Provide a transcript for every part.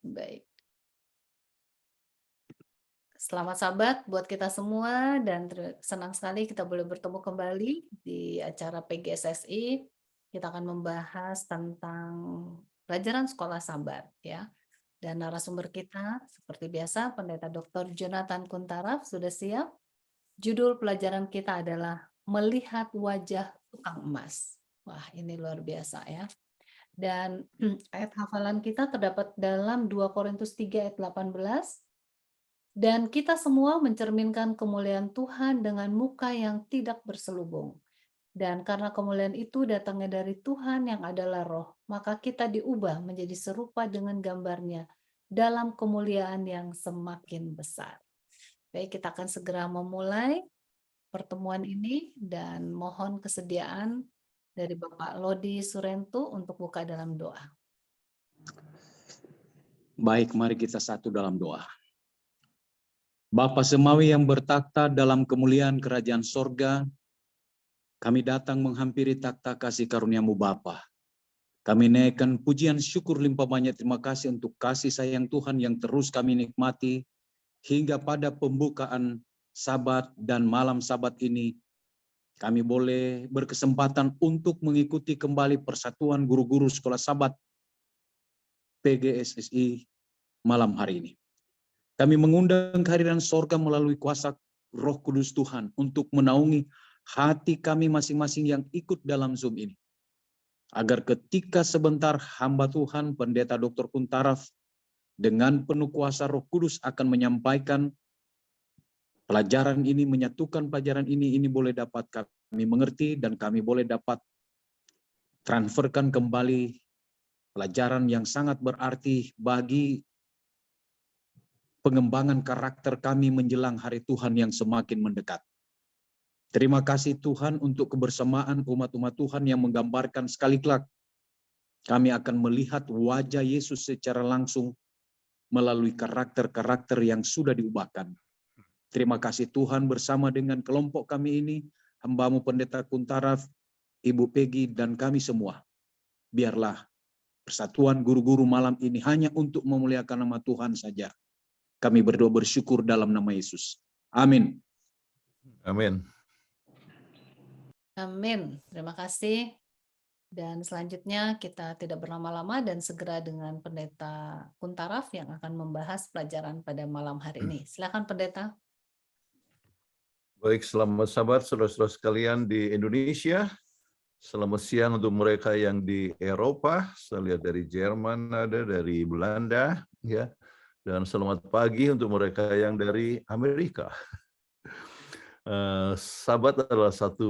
Baik. Selamat Sabat buat kita semua dan senang sekali kita boleh bertemu kembali di acara PGSSI. Kita akan membahas tentang pelajaran sekolah Sabat ya. Dan narasumber kita seperti biasa Pendeta Dr. Jonathan Kuntaraf sudah siap. Judul pelajaran kita adalah Melihat Wajah Tukang Emas. Wah, ini luar biasa ya. Dan ayat hafalan kita terdapat dalam 2 Korintus 3 ayat 18. Dan kita semua mencerminkan kemuliaan Tuhan dengan muka yang tidak berselubung. Dan karena kemuliaan itu datangnya dari Tuhan yang adalah roh, maka kita diubah menjadi serupa dengan gambarnya dalam kemuliaan yang semakin besar. Baik, kita akan segera memulai pertemuan ini dan mohon kesediaan dari Bapak Lodi Surento untuk buka dalam doa. Baik, mari kita satu dalam doa. Bapa Semawi yang bertakhta dalam kemuliaan kerajaan sorga, kami datang menghampiri takhta kasih karunia-Mu Bapa. Kami naikkan pujian syukur limpah banyak terima kasih untuk kasih sayang Tuhan yang terus kami nikmati hingga pada pembukaan Sabat dan malam Sabat ini. Kami boleh berkesempatan untuk mengikuti kembali persatuan guru-guru sekolah Sabat PGSSI malam hari ini. Kami mengundang kehadiran sorga melalui kuasa Roh Kudus Tuhan untuk menaungi hati kami masing-masing yang ikut dalam Zoom ini. Agar ketika sebentar hamba Tuhan Pendeta Dr. Kuntaraf dengan penuh kuasa Roh Kudus akan menyampaikan pelajaran ini, menyatukan pelajaran ini boleh dapat kami mengerti dan kami boleh dapat transferkan kembali pelajaran yang sangat berarti bagi pengembangan karakter kami menjelang hari Tuhan yang semakin mendekat. Terima kasih Tuhan untuk kebersamaan umat-umat Tuhan yang menggambarkan sekali kelak kami akan melihat wajah Yesus secara langsung melalui karakter-karakter yang sudah diubahkan. Terima kasih Tuhan bersama dengan kelompok kami ini, hamba-Mu Pendeta Kuntaraf, Ibu Peggy, dan kami semua. Biarlah persatuan guru-guru malam ini hanya untuk memuliakan nama Tuhan saja. Kami berdoa bersyukur dalam nama Yesus. Amin. Amin. Amin. Terima kasih. Dan selanjutnya kita tidak berlama-lama dan segera dengan Pendeta Kuntaraf yang akan membahas pelajaran pada malam hari ini. Silakan Pendeta. Baik, selamat Sabat saudara-saudara sekalian di Indonesia. Selamat siang untuk mereka yang di Eropa. Saya lihat dari Jerman ada, dari Belanda, ya. Dan selamat pagi untuk mereka yang dari Amerika. Sabat adalah satu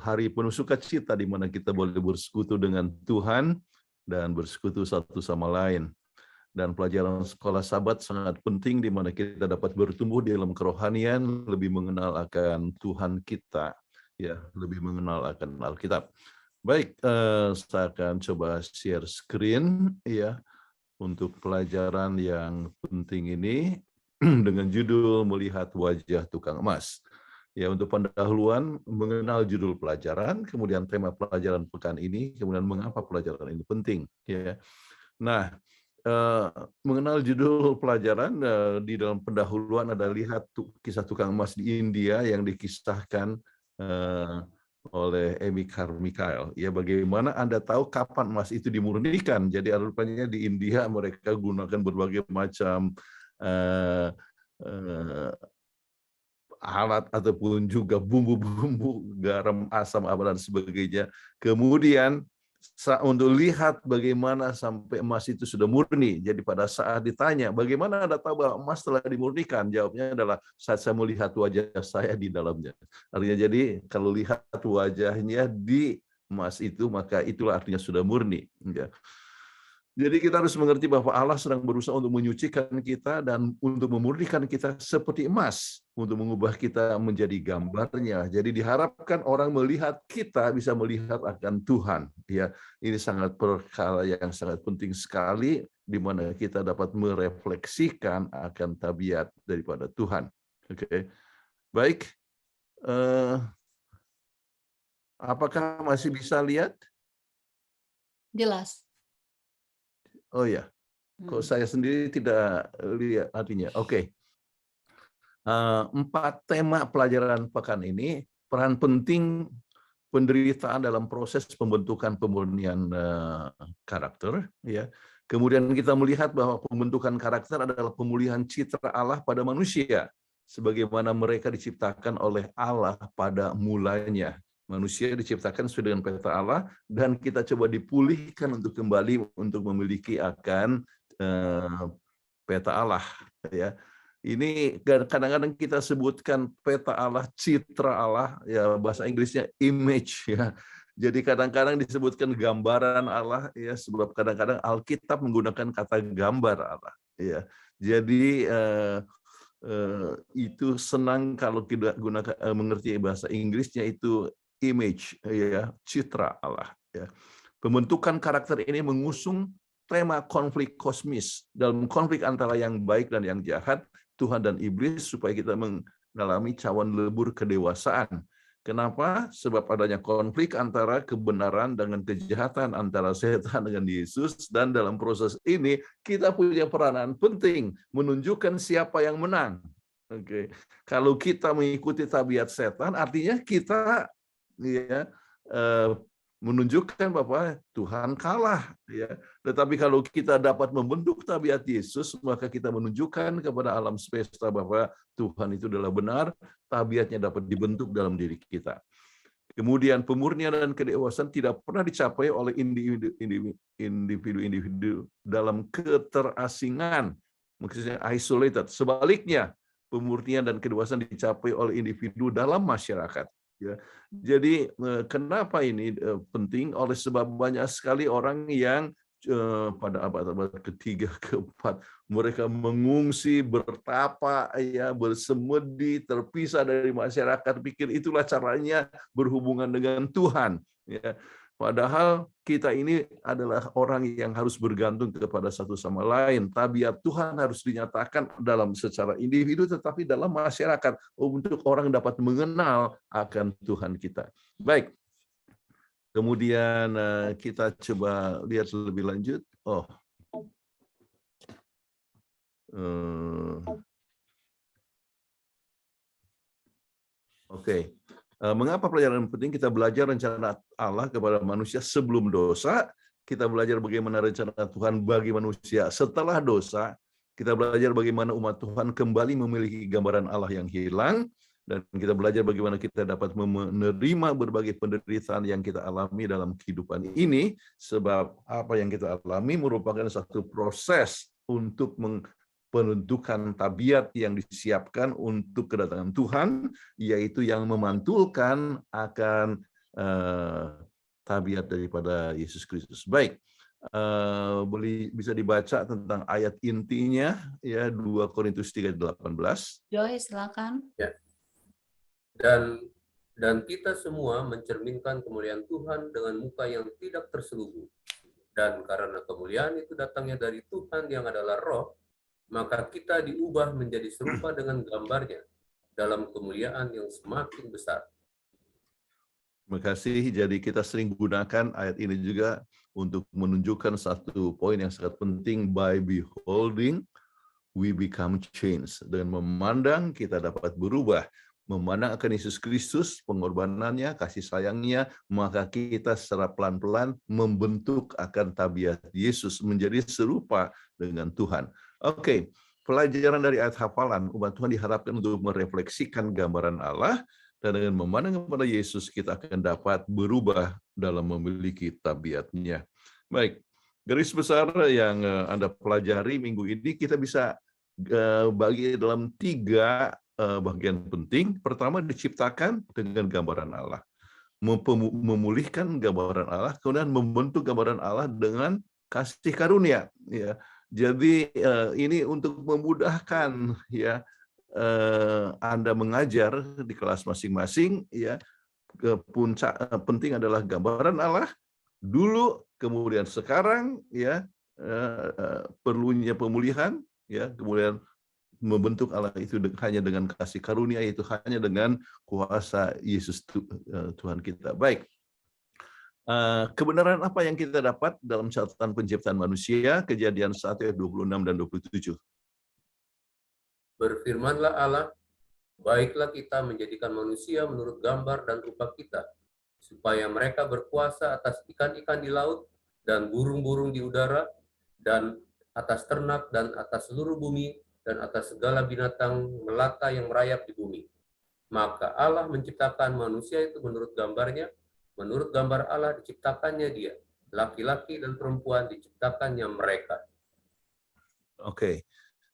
hari penuh sukacita di mana kita boleh bersekutu dengan Tuhan dan bersekutu satu sama lain. Dan pelajaran sekolah Sabat sangat penting di mana kita dapat bertumbuh di dalam kerohanian, lebih mengenal akan Tuhan kita, ya, lebih mengenal akan Alkitab. Baik, saya akan coba share screen, ya, untuk pelajaran yang penting ini dengan judul Melihat Wajah Tukang Emas. Ya, untuk pendahuluan mengenal judul pelajaran, kemudian tema pelajaran pekan ini, kemudian mengapa pelajaran ini penting. Ya. Nah, mengenal judul pelajaran di dalam pendahuluan ada lihat kisah tukang emas di India yang dikisahkan oleh Amy Carmichael. Ya, bagaimana Anda tahu kapan emas itu dimurnikan? Jadi rupanya di India mereka gunakan berbagai macam alat ataupun juga bumbu-bumbu, garam, asam, apa dan sebagainya. Kemudian untuk lihat bagaimana sampai emas itu sudah murni. Jadi pada saat ditanya, bagaimana Anda tahu bahwa emas telah dimurnikan? Jawabnya adalah saat saya melihat wajah saya di dalamnya. Artinya jadi kalau lihat wajahnya di emas itu, maka itulah artinya sudah murni. Jadi kita harus mengerti bahwa Allah sedang berusaha untuk menyucikan kita dan untuk memurnikan kita seperti emas, untuk mengubah kita menjadi gambarnya. Jadi diharapkan orang melihat kita bisa melihat akan Tuhan. Ya, ini sangat perkara yang sangat penting sekali di mana kita dapat merefleksikan akan tabiat daripada Tuhan. Oke, baik. Apakah masih bisa lihat? Jelas. Oh ya, Kok saya sendiri tidak lihat artinya. Oke. 4 tema pelajaran pekan ini, peran penting penderitaan dalam proses pembentukan pemurnian karakter, ya. Kemudian kita melihat bahwa pembentukan karakter adalah pemulihan citra Allah pada manusia, sebagaimana mereka diciptakan oleh Allah pada mulanya. Manusia diciptakan sesuai dengan peta Allah, dan kita coba dipulihkan untuk kembali untuk memiliki akan peta Allah, ya. Ini kadang-kadang kita sebutkan peta Allah, citra Allah, ya bahasa Inggrisnya image, ya. Jadi kadang-kadang disebutkan gambaran Allah, ya, sebab kadang-kadang Alkitab menggunakan kata gambar Allah, ya. Jadi itu senang kalau kita gunakan mengerti bahasa Inggrisnya itu image, ya, citra Allah, ya. Pembentukan karakter ini mengusung tema konflik kosmis. Dalam konflik antara yang baik dan yang jahat, Tuhan dan iblis, supaya kita mengalami cawan lebur kedewasaan. Kenapa? Sebab adanya konflik antara kebenaran dengan kejahatan, antara setan dengan Yesus, dan dalam proses ini kita punya peranan penting menunjukkan siapa yang menang. Oke. Kalau kita mengikuti tabiat setan, artinya kita, ya, menunjukkan bahwa Tuhan kalah, ya. Tetapi kalau kita dapat membentuk tabiat Yesus, maka kita menunjukkan kepada alam semesta bahwa Tuhan itu adalah benar, tabiatnya dapat dibentuk dalam diri kita. Kemudian pemurnian dan kedewasaan tidak pernah dicapai oleh individu-individu dalam keterasingan, maksudnya isolated. Sebaliknya, pemurnian dan kedewasaan dicapai oleh individu dalam masyarakat. Ya, jadi kenapa ini penting? Oleh sebab banyak sekali orang yang pada abad-abad ketiga, keempat, mereka mengungsi, bertapa, ya, bersemedi, terpisah dari masyarakat, pikir itulah caranya berhubungan dengan Tuhan. Ya. Padahal kita ini adalah orang yang harus bergantung kepada satu sama lain. Tabiat Tuhan harus dinyatakan dalam secara individu, tetapi dalam masyarakat untuk orang dapat mengenal akan Tuhan kita. Baik. Kemudian kita coba lihat lebih lanjut. Oke. Mengapa pelajaran penting? Kita belajar rencana Allah kepada manusia sebelum dosa. Kita belajar bagaimana rencana Tuhan bagi manusia setelah dosa. Kita belajar bagaimana umat Tuhan kembali memiliki gambaran Allah yang hilang. Dan kita belajar bagaimana kita dapat menerima berbagai penderitaan yang kita alami dalam kehidupan ini. Sebab apa yang kita alami merupakan satu proses untuk penentukan tabiat yang disiapkan untuk kedatangan Tuhan, yaitu yang memantulkan akan tabiat daripada Yesus Kristus. Baik, bisa dibaca tentang ayat intinya, ya, 2 Korintus 3:18. Joy, silakan. Ya. Dan kita semua mencerminkan kemuliaan Tuhan dengan muka yang tidak terselubung. Dan karena kemuliaan itu datangnya dari Tuhan yang adalah Roh, maka kita diubah menjadi serupa dengan gambarnya dalam kemuliaan yang semakin besar. Terima kasih. Jadi kita sering gunakan ayat ini juga untuk menunjukkan satu poin yang sangat penting. By beholding, we become changed. Dengan memandang, kita dapat berubah. Memandang akan Yesus Kristus, pengorbanannya, kasih sayangnya, maka kita secara pelan-pelan membentuk akan tabiat Yesus menjadi serupa dengan Tuhan. Oke, pelajaran dari ayat hafalan, umat Tuhan diharapkan untuk merefleksikan gambaran Allah, dan dengan memandang kepada Yesus, kita akan dapat berubah dalam memiliki tabiatnya. Baik, garis besar yang Anda pelajari minggu ini, kita bisa bagi dalam 3 bagian penting. Pertama, diciptakan dengan gambaran Allah. Memulihkan gambaran Allah, kemudian membentuk gambaran Allah dengan kasih karunia. Ya. Jadi ini untuk memudahkan, ya, Anda mengajar di kelas masing-masing, ya. Puncak penting adalah gambaran Allah dulu, kemudian sekarang, ya, perlunya pemulihan, ya, kemudian membentuk Allah itu hanya dengan kasih karunia, itu hanya dengan kuasa Yesus Tuhan kita. Baik, Kebenaran apa yang kita dapat dalam catatan penciptaan manusia, Kejadian 1 ayat 26 dan 27. Berfirmanlah Allah, baiklah kita menjadikan manusia menurut gambar dan rupa kita, supaya mereka berkuasa atas ikan-ikan di laut dan burung-burung di udara, dan atas ternak dan atas seluruh bumi, dan atas segala binatang melata yang merayap di bumi. Maka Allah menciptakan manusia itu menurut gambarnya, menurut gambar Allah diciptakannya dia, laki-laki dan perempuan diciptakannya mereka. Oke.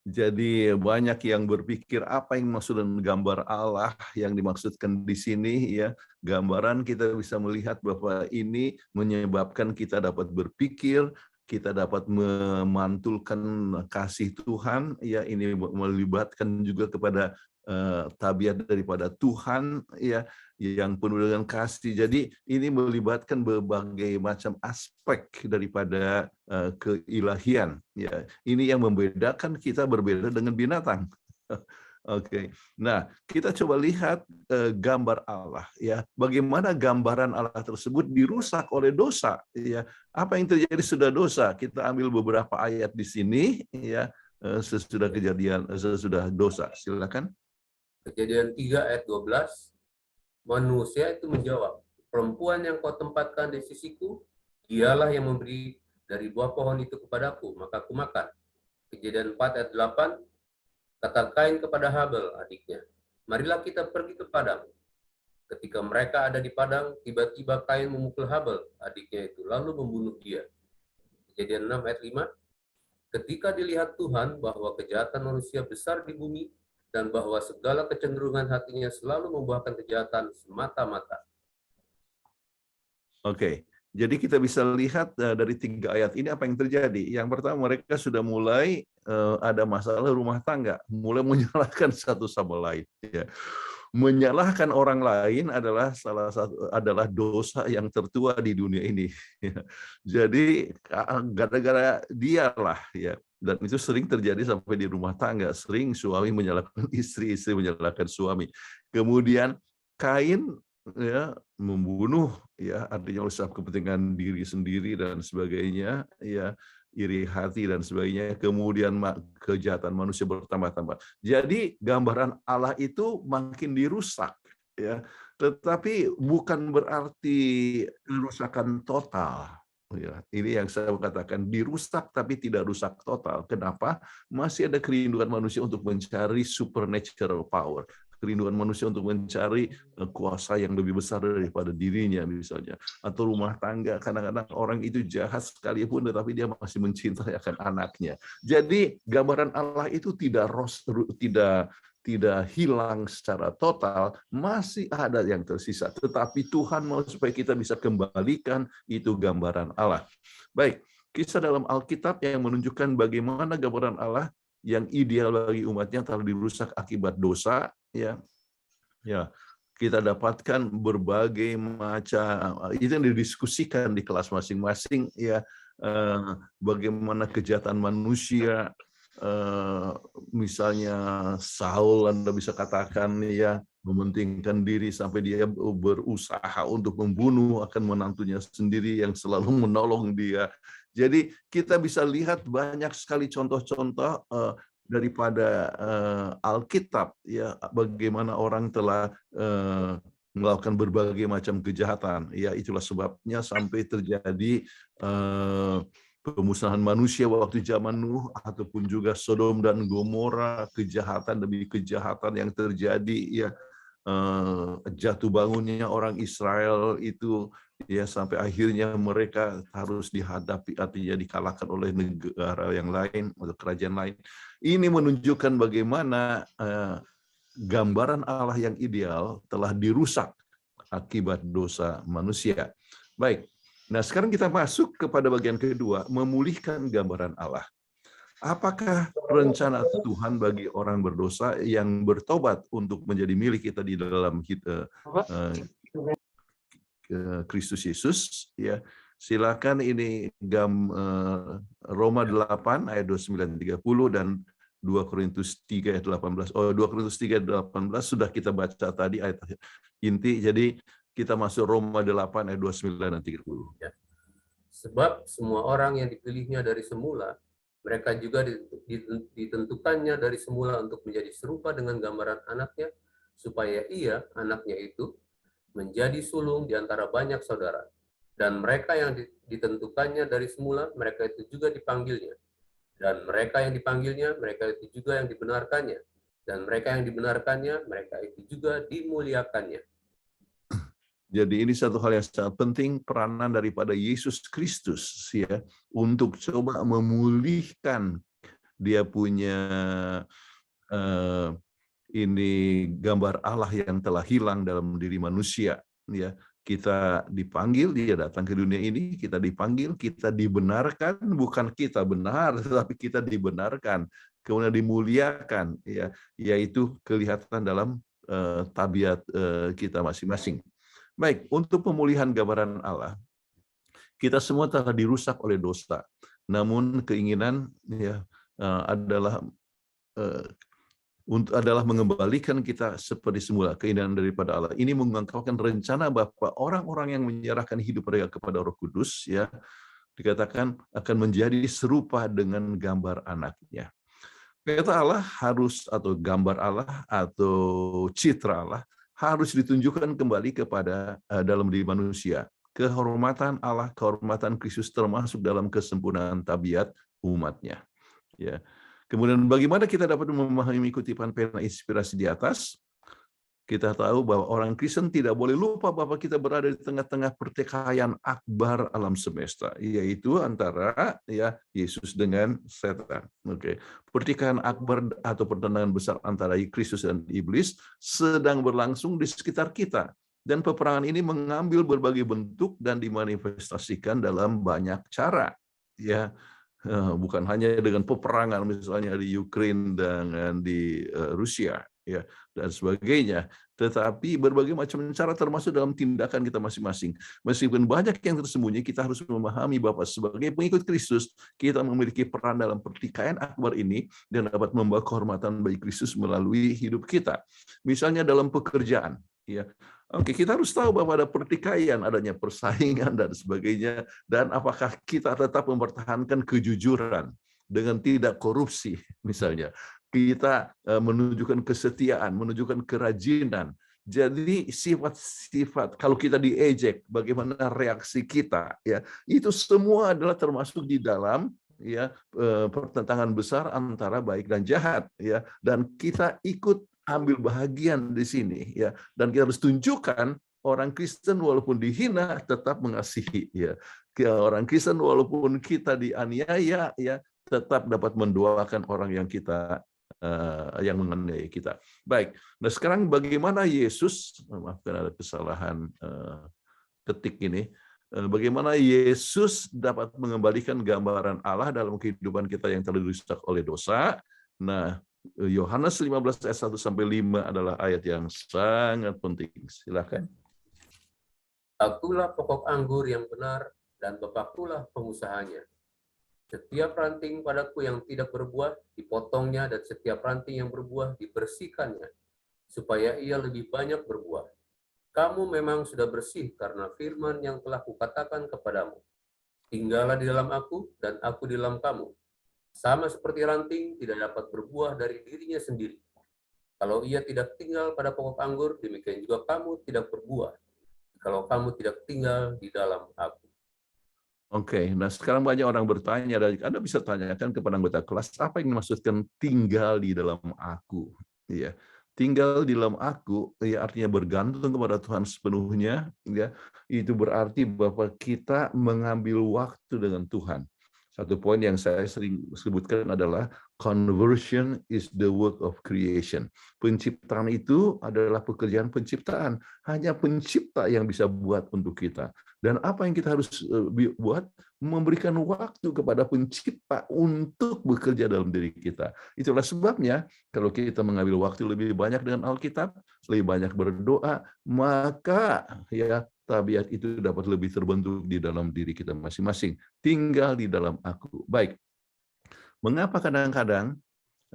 Jadi banyak yang berpikir apa yang dimaksud dengan gambar Allah yang dimaksudkan di sini ya. Gambaran kita bisa melihat bahwa ini menyebabkan kita dapat berpikir, kita dapat memantulkan kasih Tuhan ya, ini melibatkan juga kepada tabiat daripada Tuhan ya yang penuh dengan kasih. Jadi ini melibatkan berbagai macam aspek daripada keilahian ya. Ini yang membedakan kita berbeda dengan binatang. Oke. Nah, kita coba lihat gambar Allah ya. Bagaimana gambaran Allah tersebut dirusak oleh dosa ya. Apa yang terjadi sudah dosa? Kita ambil beberapa ayat di sini ya, sesudah kejadian sesudah dosa. Silakan. Kejadian 3 ayat 12, manusia itu menjawab, perempuan yang kau tempatkan di sisiku, dialah yang memberi dari buah pohon itu kepadaku, maka aku makan. Kejadian 4 ayat 8, kata Kain kepada Habel adiknya, marilah kita pergi ke padang. Ketika mereka ada di padang, tiba-tiba Kain memukul Habel adiknya itu, lalu membunuh dia. Kejadian 6 ayat 5, ketika dilihat Tuhan bahwa kejahatan manusia besar di bumi, dan bahwa segala kecenderungan hatinya selalu membuahkan kejahatan semata-mata. Oke, jadi kita bisa lihat dari 3 ayat ini apa yang terjadi. Yang pertama, mereka sudah mulai ada masalah rumah tangga, mulai menyalahkan satu sama lain. Ya. Menyalahkan orang lain adalah dosa yang tertua di dunia ini. Jadi gara-gara dialah ya. Dan itu sering terjadi sampai di rumah tangga. Sering suami menyalahkan istri, istri menyalahkan suami. Kemudian Kain ya membunuh ya, artinya usaha kepentingan diri sendiri dan sebagainya ya, iri hati dan sebagainya. Kemudian kejahatan manusia bertambah-tambah. Jadi gambaran Allah itu makin dirusak ya. Tetapi bukan berarti kerusakan total. Ya, ini yang saya katakan dirusak tapi tidak rusak total. Kenapa? Masih ada kerinduan manusia untuk mencari supernatural power. Kerinduan manusia untuk mencari kuasa yang lebih besar daripada dirinya misalnya. Atau rumah tangga, kadang-kadang orang itu jahat sekalipun tetapi dia masih mencintai akan anaknya. Jadi gambaran Allah itu tidak hilang secara total, masih ada yang tersisa. Tetapi Tuhan mau supaya kita bisa kembalikan itu gambaran Allah. Baik, kisah dalam Alkitab yang menunjukkan bagaimana gambaran Allah yang ideal bagi umatnya telah dirusak akibat dosa. Ya, kita dapatkan berbagai macam, itu yang didiskusikan di kelas masing-masing. Ya, bagaimana kejahatan manusia. Misalnya Saul, Anda bisa katakan ya, mementingkan diri sampai dia berusaha untuk membunuh akan menantunya sendiri yang selalu menolong dia. Jadi kita bisa lihat banyak sekali contoh-contoh daripada Alkitab ya, bagaimana orang telah melakukan berbagai macam kejahatan. Ya, itulah sebabnya sampai terjadi pemusnahan manusia waktu zaman Nuh, ataupun juga Sodom dan Gomora, kejahatan demi kejahatan yang terjadi ya, jatuh bangunnya orang Israel itu ya, sampai akhirnya mereka harus dihadapi, artinya dikalahkan oleh negara yang lain atau kerajaan lain. Ini menunjukkan bagaimana gambaran Allah yang ideal telah dirusak akibat dosa manusia. Baik. Nah, sekarang kita masuk kepada bagian kedua, memulihkan gambaran Allah. Apakah rencana Tuhan bagi orang berdosa yang bertobat untuk menjadi milik kita di dalam Kristus Yesus? Ya, silakan ini Roma 8 ayat 29-30 dan 2 Korintus 3 ayat 18. 2 Korintus 3 ayat 18 sudah kita baca tadi ayat inti. Jadi Kita masuk Roma 8 ayat 29 dan 30. Ya. Sebab semua orang yang dipilihnya dari semula, mereka juga ditentukannya dari semula untuk menjadi serupa dengan gambaran anaknya, supaya ia, anaknya itu, menjadi sulung di antara banyak saudara. Dan mereka yang ditentukannya dari semula, mereka itu juga dipanggilnya. Dan mereka yang dipanggilnya, mereka itu juga yang dibenarkannya. Dan mereka yang dibenarkannya, mereka itu juga dimuliakannya. Jadi ini satu hal yang sangat penting, peranan daripada Yesus Kristus ya untuk coba memulihkan dia punya ini gambar Allah yang telah hilang dalam diri manusia ya. Kita dipanggil, dia datang ke dunia ini, kita dipanggil, kita dibenarkan, bukan kita benar, tetapi kita dibenarkan, kemudian dimuliakan, ya, yaitu kelihatan dalam tabiat kita masing-masing. Baik, untuk pemulihan gambaran Allah, kita semua telah dirusak oleh dosa. Namun keinginan ya adalah mengembalikan kita seperti semula, keinginan daripada Allah. Ini mengungkapkan rencana bahwa orang-orang yang menyerahkan hidup mereka kepada Roh Kudus, ya, dikatakan akan menjadi serupa dengan gambar anaknya. Kata Allah harus, atau gambar Allah, atau citra Allah, harus ditunjukkan kembali kepada dalam diri manusia. Kehormatan Allah, kehormatan Kristus termasuk dalam kesempurnaan tabiat umatnya. Ya. Kemudian bagaimana kita dapat memahami kutipan pena inspirasi di atas? Kita tahu bahwa orang Kristen tidak boleh lupa bahwa kita berada di tengah-tengah pertikaian akbar alam semesta, yaitu antara ya Yesus dengan setan. Oke. Pertikaian akbar atau pertentangan besar antara Kristus dan iblis sedang berlangsung di sekitar kita. Dan peperangan ini mengambil berbagai bentuk dan dimanifestasikan dalam banyak cara. Ya. Bukan hanya dengan peperangan misalnya di Ukraina dan di Rusia ya dan sebagainya, tetapi berbagai macam cara termasuk dalam tindakan kita masing-masing. Meskipun banyak yang tersembunyi, kita harus memahami bahwa sebagai pengikut Kristus kita memiliki peran dalam pertikaian akbar ini dan dapat membawa kehormatan bagi Kristus melalui hidup kita. Misalnya dalam pekerjaan, ya. Oke, kita harus tahu bahwa ada pertikaian, adanya persaingan dan sebagainya, dan apakah kita tetap mempertahankan kejujuran dengan tidak korupsi, misalnya. Kita menunjukkan kesetiaan, menunjukkan kerajinan. Jadi sifat-sifat, kalau kita diejek, bagaimana reaksi kita, ya itu semua adalah termasuk di dalam ya pertentangan besar antara baik dan jahat, ya, dan kita ikut ambil bahagian di sini, ya, dan kita harus tunjukkan orang Kristen walaupun dihina tetap mengasihi, ya, orang Kristen walaupun kita dianiaya, ya, tetap dapat mendoakan orang yang kita yang menganiaya kita. Baik, nah sekarang bagaimana Yesus, maafkan ada kesalahan ketik ini, bagaimana Yesus dapat mengembalikan gambaran Allah dalam kehidupan kita yang telah dirusak oleh dosa. Nah, Yohanes 15 ayat 1-5 adalah ayat yang sangat penting. Silakan. Akulah pokok anggur yang benar, dan Bapakkulah pengusahanya. Setiap ranting padaku yang tidak berbuah, dipotongnya, dan setiap ranting yang berbuah, dibersihkannya, supaya ia lebih banyak berbuah. Kamu memang sudah bersih karena firman yang telah kukatakan kepadamu. Tinggallah di dalam aku, dan aku di dalam kamu. Sama seperti ranting tidak dapat berbuah dari dirinya sendiri. Kalau ia tidak tinggal pada pokok anggur, demikian juga kamu tidak berbuah. Kalau kamu tidak tinggal di dalam aku. Oke, nah sekarang banyak orang bertanya, dan Anda bisa tanyakan kepada anggota kelas, apa yang dimaksudkan tinggal di dalam aku? Iya, tinggal di dalam aku, ya artinya bergantung kepada Tuhan sepenuhnya. Ya, itu berarti bahwa kita mengambil waktu dengan Tuhan. Satu poin yang saya sering sebutkan adalah conversion is the work of creation. Penciptaan itu adalah pekerjaan penciptaan. Hanya pencipta yang bisa buat untuk kita. Dan apa yang kita harus buat? Memberikan waktu kepada pencipta untuk bekerja dalam diri kita. Itulah sebabnya kalau kita mengambil waktu lebih banyak dengan Alkitab, lebih banyak berdoa, maka ya tabiat itu dapat lebih terbentuk di dalam diri kita masing-masing. Tinggal di dalam aku. Baik. Mengapa kadang-kadang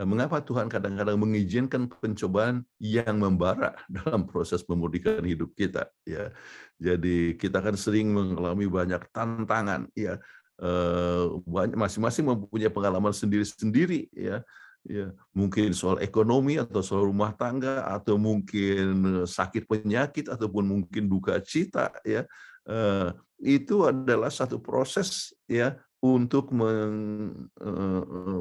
Mengapa Tuhan kadang-kadang mengizinkan pencobaan yang membara dalam proses pemurnikan hidup kita, ya. Jadi kita kan sering mengalami banyak tantangan, ya. Masing-masing mempunyai pengalaman sendiri-sendiri, ya. Ya, mungkin soal ekonomi atau soal rumah tangga atau mungkin sakit penyakit ataupun mungkin duka cita, ya. Itu adalah satu proses, ya, untuk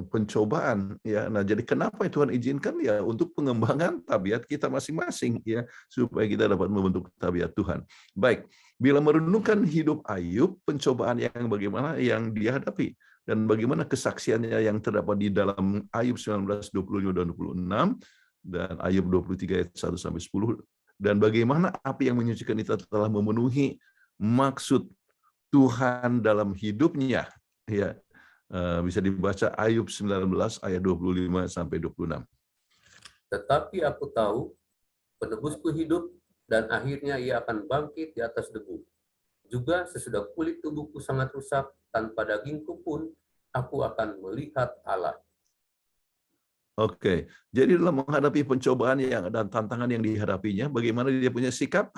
pencobaan, ya. Nah, jadi kenapa Tuhan izinkan, ya untuk pengembangan tabiat kita masing-masing, ya, supaya kita dapat membentuk tabiat Tuhan. Baik, bila merenungkan hidup Ayub, pencobaan yang bagaimana yang dihadapi dan bagaimana kesaksiannya yang terdapat di dalam Ayub 19:25 dan 26 dan Ayub 23 ayat 1 sampai 10, dan bagaimana api yang menyucikan itu telah memenuhi maksud Tuhan dalam hidupnya, ya. Bisa dibaca Ayub 19 ayat 25 sampai 26. Tetapi aku tahu penebusku hidup dan akhirnya ia akan bangkit di atas debu. Juga sesudah kulit tubuhku sangat rusak, tanpa dagingku pun aku akan melihat Allah. Oke, jadi dalam menghadapi pencobaan dan tantangan yang dihadapinya, bagaimana dia punya sikap?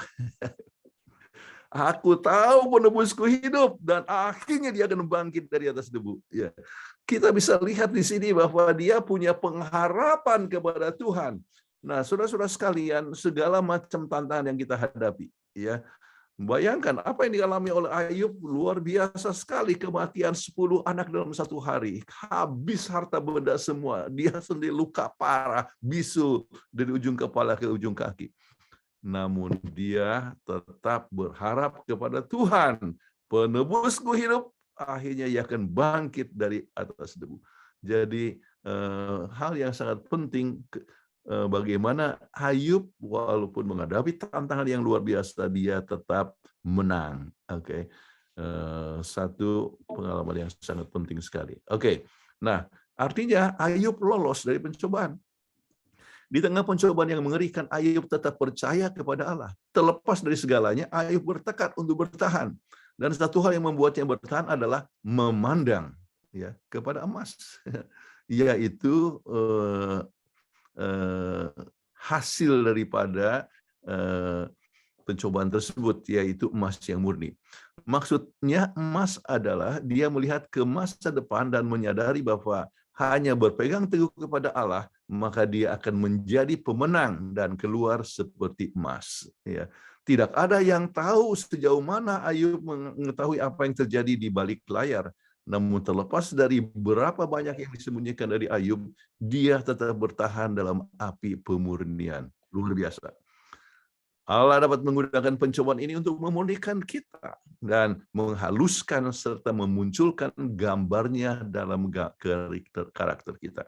Aku tahu penebusku hidup dan akhirnya dia akan bangkit dari atas debu. Ya, kita bisa lihat di sini bahwa dia punya pengharapan kepada Tuhan. Nah, saudara-saudara sekalian, segala macam tantangan yang kita hadapi, ya. Bayangkan apa yang dialami oleh Ayub, luar biasa sekali, kematian 10 anak dalam satu hari. Habis harta benda semua, dia sendiri luka parah, bisul dari ujung kepala ke ujung kaki. Namun dia tetap berharap kepada Tuhan. Penebusku hidup, akhirnya ia akan bangkit dari atas debu. Jadi hal yang sangat penting, bagaimana Ayub walaupun menghadapi tantangan yang luar biasa, dia tetap menang. Oke. Satu pengalaman yang sangat penting sekali. Oke. Nah, artinya Ayub lolos dari pencobaan. Di tengah pencobaan yang mengerikan, Ayub tetap percaya kepada Allah. Terlepas dari segalanya, Ayub bertekad untuk bertahan. Dan satu hal yang membuatnya bertahan adalah memandang, ya, kepada emas, yaitu hasil daripada pencobaan tersebut, yaitu emas yang murni. Maksudnya emas adalah dia melihat ke masa depan dan menyadari bahwa hanya berpegang teguh kepada Allah, maka dia akan menjadi pemenang dan keluar seperti emas. Ya. Tidak ada yang tahu sejauh mana Ayub mengetahui apa yang terjadi di balik layar. Namun terlepas dari berapa banyak yang disembunyikan dari Ayub, dia tetap bertahan dalam api pemurnian. Luar biasa. Allah dapat menggunakan pencobaan ini untuk memurnikan kita dan menghaluskan serta memunculkan gambarnya dalam karakter kita.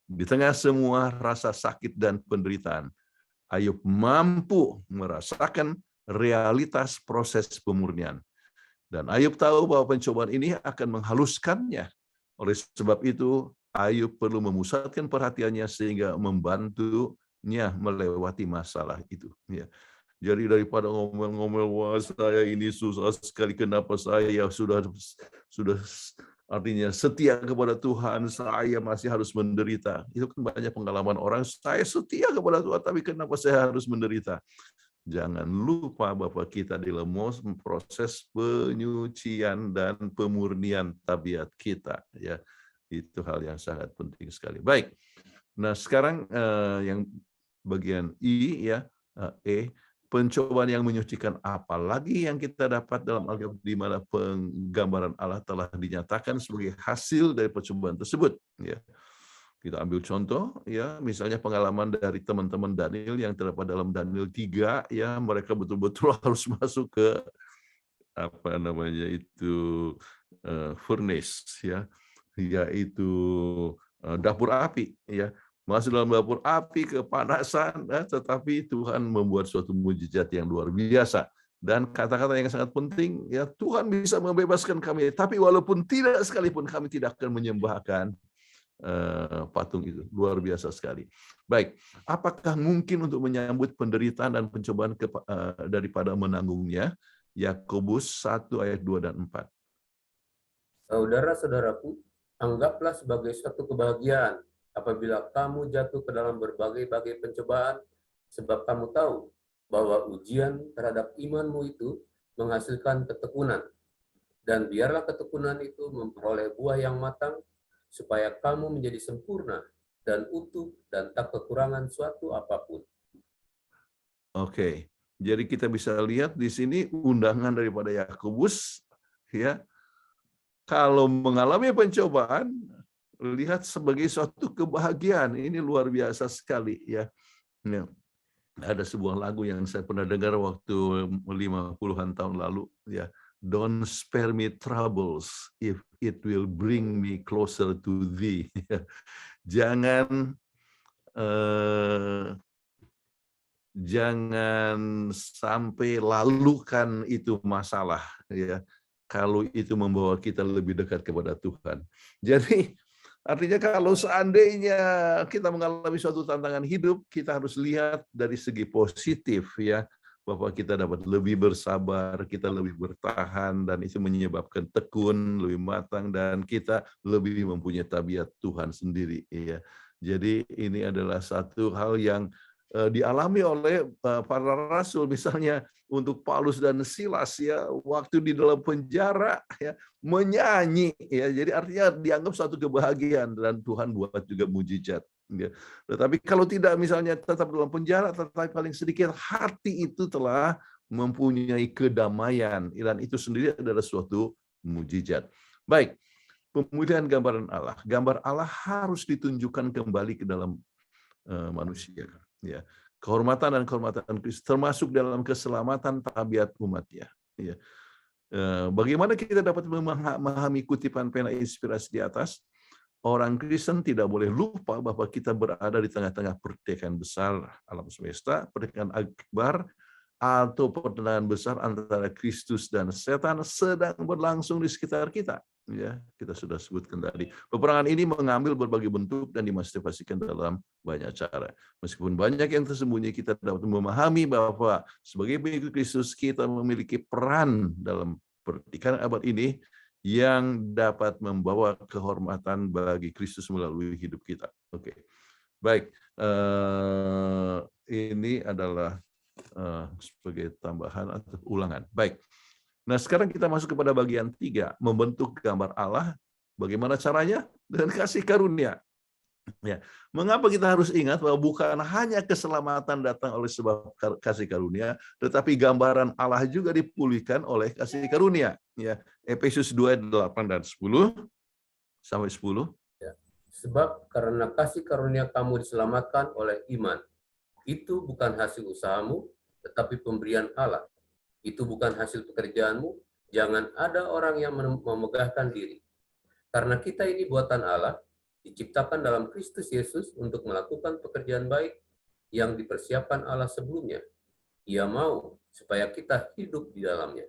Di tengah semua rasa sakit dan penderitaan, Ayub mampu merasakan realitas proses pemurnian. Dan Ayub tahu bahwa pencobaan ini akan menghaluskannya. Oleh sebab itu, Ayub perlu memusatkan perhatiannya sehingga membantunya melewati masalah itu. Ya. Jadi daripada ngomel-ngomel, wah saya ini susah sekali, kenapa saya sudah artinya setia kepada Tuhan, saya masih harus menderita. Itu kan banyak pengalaman orang, saya setia kepada Tuhan, tapi kenapa saya harus menderita? Jangan lupa bahwa kita dalam proses penyucian dan pemurnian tabiat kita. Ya, itu hal yang sangat penting sekali. Baik, nah sekarang yang bagian I, ya, E. Pencobaan yang menyucikan, apalagi yang kita dapat dalam Alkitab di mana penggambaran Allah telah dinyatakan sebagai hasil dari percobaan tersebut. Ya. Kita ambil contoh, ya, misalnya pengalaman dari teman-teman Daniel yang terdapat dalam Daniel 3, ya, mereka betul-betul harus masuk ke apa namanya itu furnace, ya, yaitu dapur api, ya. Masuk dalam dapur api, kepanasan, tetapi Tuhan membuat suatu mujizat yang luar biasa. Dan kata-kata yang sangat penting, ya, Tuhan bisa membebaskan kami, tapi walaupun tidak sekalipun kami tidak akan menyembahkan patung itu. Luar biasa sekali. Baik, apakah mungkin untuk menyambut penderitaan dan pencobaan daripada menanggungnya? Yakobus 1 ayat 2 dan 4. Saudara-saudaraku, anggaplah sebagai suatu kebahagiaan apabila kamu jatuh ke dalam berbagai-bagai pencobaan, sebab kamu tahu bahwa ujian terhadap imanmu itu menghasilkan ketekunan. Dan biarlah ketekunan itu memperoleh buah yang matang, supaya kamu menjadi sempurna dan utuh dan tak kekurangan suatu apapun. Oke, jadi kita bisa lihat di sini undangan daripada Yakobus, ya. Kalau mengalami pencobaan, lihat sebagai suatu kebahagiaan. Ini luar biasa sekali, ya. Ya. Ada sebuah lagu yang saya pernah dengar waktu 50-an tahun lalu, ya. Don't spare me troubles if it will bring me closer to thee. Jangan jangan sampai lalukan itu masalah, ya. Kalau itu membawa kita lebih dekat kepada Tuhan. Jadi artinya kalau seandainya kita mengalami suatu tantangan hidup, kita harus lihat dari segi positif, ya, bahwa kita dapat lebih bersabar, kita lebih bertahan, dan itu menyebabkan tekun, lebih matang, dan kita lebih mempunyai tabiat Tuhan sendiri, ya. Jadi ini adalah satu hal yang dialami oleh para rasul, misalnya untuk Paulus dan Silas, ya, waktu di dalam penjara, ya, menyanyi, ya, jadi artinya dianggap suatu kebahagiaan, dan Tuhan buat juga mujizat, ya. Tetapi kalau tidak, misalnya tetap dalam penjara, tetapi paling sedikit hati itu telah mempunyai kedamaian, dan itu sendiri adalah suatu mujizat. Baik, pemulihan gambaran Allah. Gambar Allah harus ditunjukkan kembali ke dalam manusia, ya. Kehormatan dan kehormatan Kristus termasuk dalam keselamatan tabiat umatnya, ya. Bagaimana kita dapat memahami kutipan pena inspirasi di atas? Orang Kristen tidak boleh lupa bahwa kita berada di tengah-tengah pertikaian besar alam semesta, pertikaian akbar, atau pertentangan besar antara Kristus dan setan sedang berlangsung di sekitar kita. Ya, kita sudah sebutkan tadi. Peperangan ini mengambil berbagai bentuk dan dimanifestasikan dalam banyak cara. Meskipun banyak yang tersembunyi, kita dapat memahami bahwa sebagai pengikut Kristus kita memiliki peran dalam pertikaian abad ini yang dapat membawa kehormatan bagi Kristus melalui hidup kita. Oke, baik. Ini adalah sebagai tambahan atau ulangan. Baik. Nah, sekarang kita masuk kepada bagian 3, membentuk gambar Allah. Bagaimana caranya? Dengan kasih karunia. Ya. Mengapa kita harus ingat bahwa bukan hanya keselamatan datang oleh sebab kasih karunia, tetapi gambaran Allah juga dipulihkan oleh kasih karunia. Ya. Efesus 2:8 dan 10 sampai 10. Ya. Sebab karena kasih karunia kamu diselamatkan oleh iman. Itu bukan hasil usahamu, tetapi pemberian Allah. Itu bukan hasil pekerjaanmu, jangan ada orang yang memegahkan diri. Karena kita ini buatan Allah, diciptakan dalam Kristus Yesus untuk melakukan pekerjaan baik yang dipersiapkan Allah sebelumnya. Ia mau supaya kita hidup di dalamnya.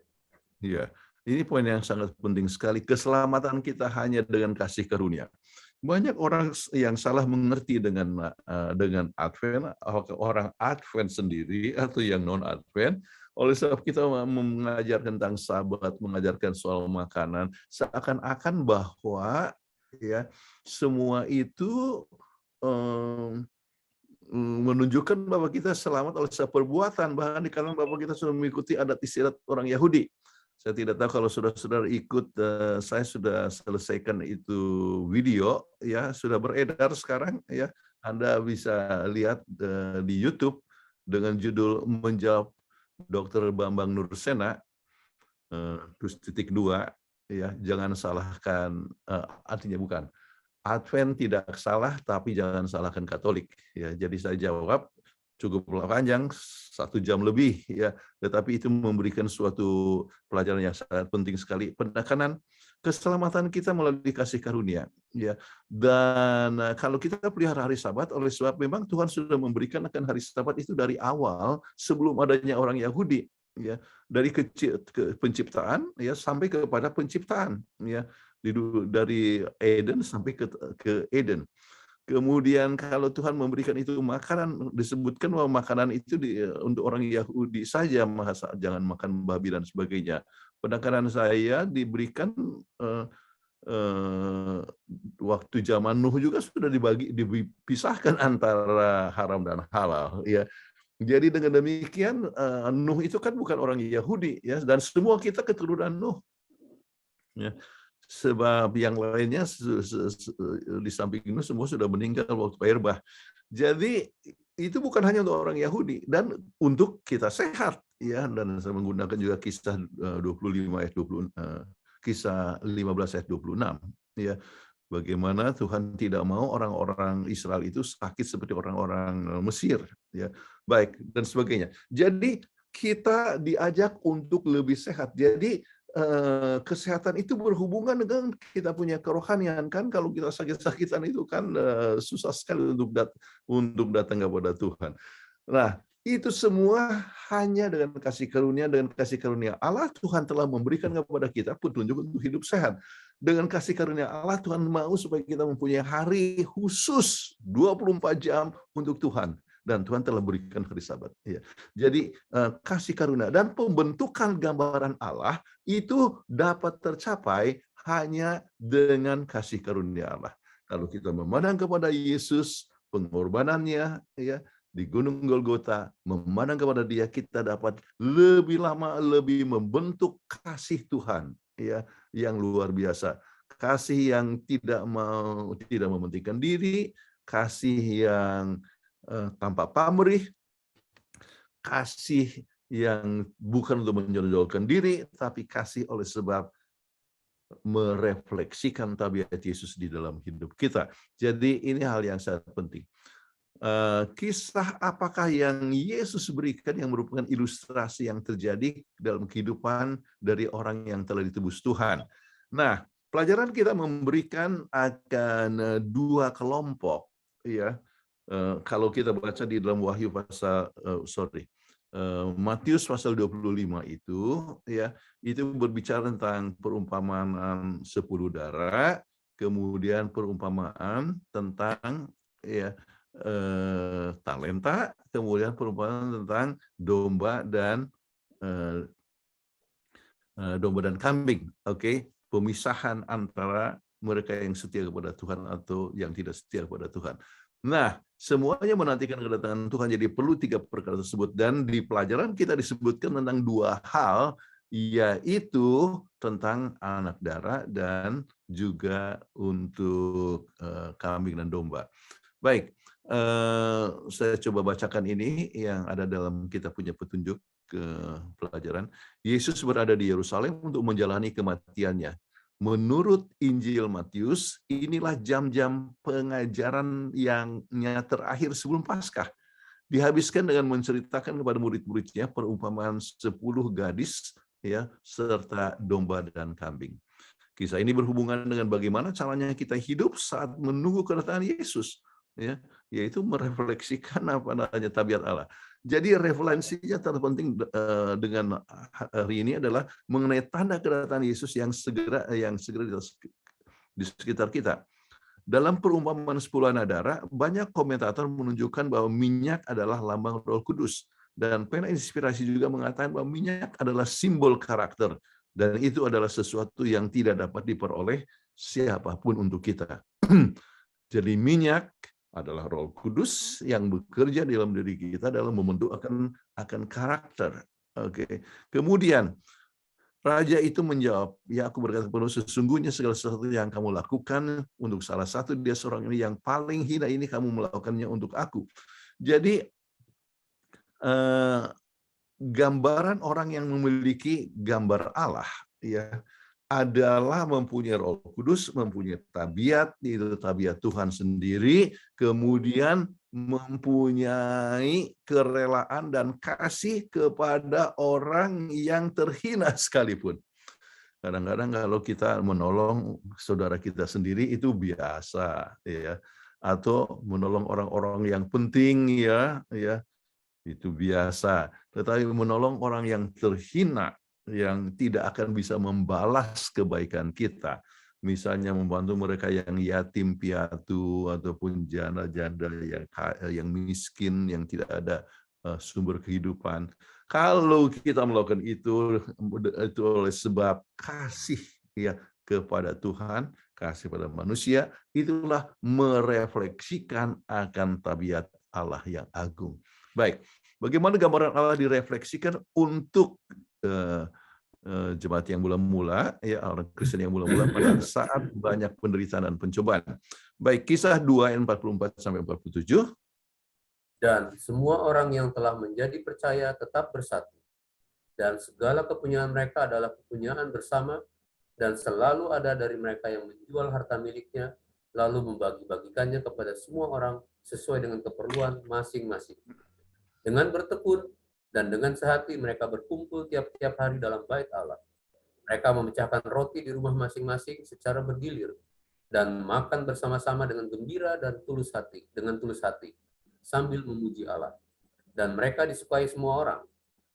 Iya, ini poin yang sangat penting sekali. Keselamatan kita hanya dengan kasih karunia. Banyak orang yang salah mengerti dengan Advent, orang Advent sendiri atau yang non Advent. Oleh sebab kita mengajar tentang Sabat, mengajarkan soal makanan, seakan-akan bahwa, ya, semua itu menunjukkan bahwa kita selamat oleh sebab perbuatan, bahkan dikatakan bahwa kita sudah mengikuti adat istiadat orang Yahudi. Saya tidak tahu kalau saudara-saudara ikut, saya sudah selesaikan itu video, ya, sudah beredar sekarang, ya. Anda bisa lihat di YouTube dengan judul Menjawab Dr. Bambang Nursena, 2.2, ya, jangan salahkan, artinya bukan, Advent tidak salah, tapi jangan salahkan Katolik, ya. Jadi saya jawab cukup panjang, 1 jam lebih, ya, tetapi itu memberikan suatu pelajaran yang sangat penting sekali, penekanan keselamatan kita melalui kasih karunia, ya. Dan kalau kita pelihara hari Sabat, oleh sebab memang Tuhan sudah memberikan akan hari Sabat itu dari awal sebelum adanya orang Yahudi, ya, dari penciptaan, ya, sampai kepada penciptaan, ya, dari Eden sampai ke Eden. Kemudian kalau Tuhan memberikan itu makanan, disebutkan bahwa makanan itu untuk orang Yahudi saja, jangan makan babi dan sebagainya. Penekanan saya diberikan waktu zaman Nuh juga sudah dipisahkan antara haram dan halal, ya. Jadi dengan demikian Nuh itu kan bukan orang Yahudi, ya, dan semua kita keturunan Nuh, ya. Sebab yang lainnya di samping Nuh semua sudah meninggal waktu air bah. Jadi itu bukan hanya untuk orang Yahudi dan untuk kita sehat, ya. Dan saya menggunakan juga kisah 25 ayat 20, kisah 15 ayat 26, ya. Bagaimana Tuhan tidak mau orang-orang Israel itu sakit seperti orang-orang Mesir, ya. Baik, dan sebagainya. Jadi kita diajak untuk lebih sehat. Jadi kesehatan itu berhubungan dengan kita punya kerohanian, kan. Kalau kita sakit-sakitan itu kan susah sekali untuk datang kepada Tuhan. Nah, itu semua hanya dengan kasih karunia Allah Tuhan telah memberikan kepada kita petunjuk untuk hidup sehat. Dengan kasih karunia Allah Tuhan mau supaya kita mempunyai hari khusus 24 jam untuk Tuhan. Dan Tuhan telah berikan hari Sabat. Ya. Jadi kasih karunia dan pembentukan gambaran Allah itu dapat tercapai hanya dengan kasih karunia Allah. Kalau kita memandang kepada Yesus, pengorbanannya, ya, di Gunung Golgota, memandang kepada Dia, kita dapat lebih lama lebih membentuk kasih Tuhan, ya, yang luar biasa. Kasih yang tidak mementingkan diri, kasih yang tanpa pamrih, kasih yang bukan untuk menonjolkan diri, tapi kasih oleh sebab merefleksikan tabiat Yesus di dalam hidup kita. Jadi ini hal yang sangat penting. Kisah apakah yang Yesus berikan yang merupakan ilustrasi yang terjadi dalam kehidupan dari orang yang telah ditebus Tuhan. Nah, pelajaran kita memberikan akan dua kelompok, ya. Kalau kita baca di dalam Wahyu pasal Matius pasal 25 itu, ya, itu berbicara tentang perumpamaan 10 darah, kemudian perumpamaan tentang, ya, talenta, kemudian perumpamaan tentang domba dan kambing. Oke, pemisahan antara mereka yang setia kepada Tuhan atau yang tidak setia kepada Tuhan. Nah, semuanya menantikan kedatangan Tuhan, jadi perlu 3 perkara tersebut. Dan di pelajaran kita disebutkan tentang 2 hal, yaitu tentang anak darah dan juga untuk kambing dan domba. Baik, saya coba bacakan ini yang ada dalam kita punya petunjuk ke pelajaran. Yesus berada di Yerusalem untuk menjalani kematiannya. Menurut Injil Matius, inilah jam-jam pengajaran yang terakhir sebelum Paskah. Dihabiskan dengan menceritakan kepada murid-muridnya perumpamaan 10 gadis, ya, serta domba dan kambing. Kisah ini berhubungan dengan bagaimana caranya kita hidup saat menunggu kedatangan Yesus, ya, yaitu merefleksikan apa namanya tabiat Allah. Jadi referensinya terpenting dengan hari ini adalah mengenai tanda kedatangan Yesus yang segera di sekitar kita. Dalam perumpamaan 10 anak darah, banyak komentator menunjukkan bahwa minyak adalah lambang Roh Kudus, dan pena inspirasi juga mengatakan bahwa minyak adalah simbol karakter, dan itu adalah sesuatu yang tidak dapat diperoleh siapapun untuk kita. Jadi minyak adalah Roh Kudus yang bekerja dalam diri kita dalam membentuk akan karakter. Oke. Kemudian raja itu menjawab, "Ya, aku berkata penuh, sesungguhnya segala sesuatu yang kamu lakukan untuk salah satu dia seorang ini yang paling hina ini, kamu melakukannya untuk aku." Jadi gambaran orang yang memiliki gambar Allah, ya, adalah mempunyai Roh Kudus, mempunyai tabiat, itu tabiat Tuhan sendiri, kemudian mempunyai kerelaan dan kasih kepada orang yang terhina sekalipun. Kadang-kadang kalau kita menolong saudara kita sendiri itu biasa, ya, atau menolong orang-orang yang penting, ya, itu biasa. Tetapi menolong orang yang terhina, yang tidak akan bisa membalas kebaikan kita, misalnya membantu mereka yang yatim piatu ataupun janda-janda yang miskin, yang tidak ada sumber kehidupan. Kalau kita melakukan itu oleh sebab kasih, ya, kepada Tuhan, kasih pada manusia, itulah merefleksikan akan tabiat Allah yang agung. Baik, bagaimana gambaran Allah direfleksikan untuk jemaat yang mula-mula, ya orang Kristen yang mula-mula pada saat banyak penderitaan dan pencobaan. Baik, Kisah 2 ayat 44 sampai 47. Dan semua orang yang telah menjadi percaya tetap bersatu. Dan segala kepunyaan mereka adalah kepunyaan bersama, dan selalu ada dari mereka yang menjual harta miliknya, lalu membagi-bagikannya kepada semua orang sesuai dengan keperluan masing-masing. Dengan bertekun dan dengan sehati mereka berkumpul tiap-tiap hari dalam bait Allah. Mereka memecahkan roti di rumah masing-masing secara bergilir dan makan bersama-sama dengan gembira dan tulus hati, sambil memuji Allah. Dan mereka disukai semua orang.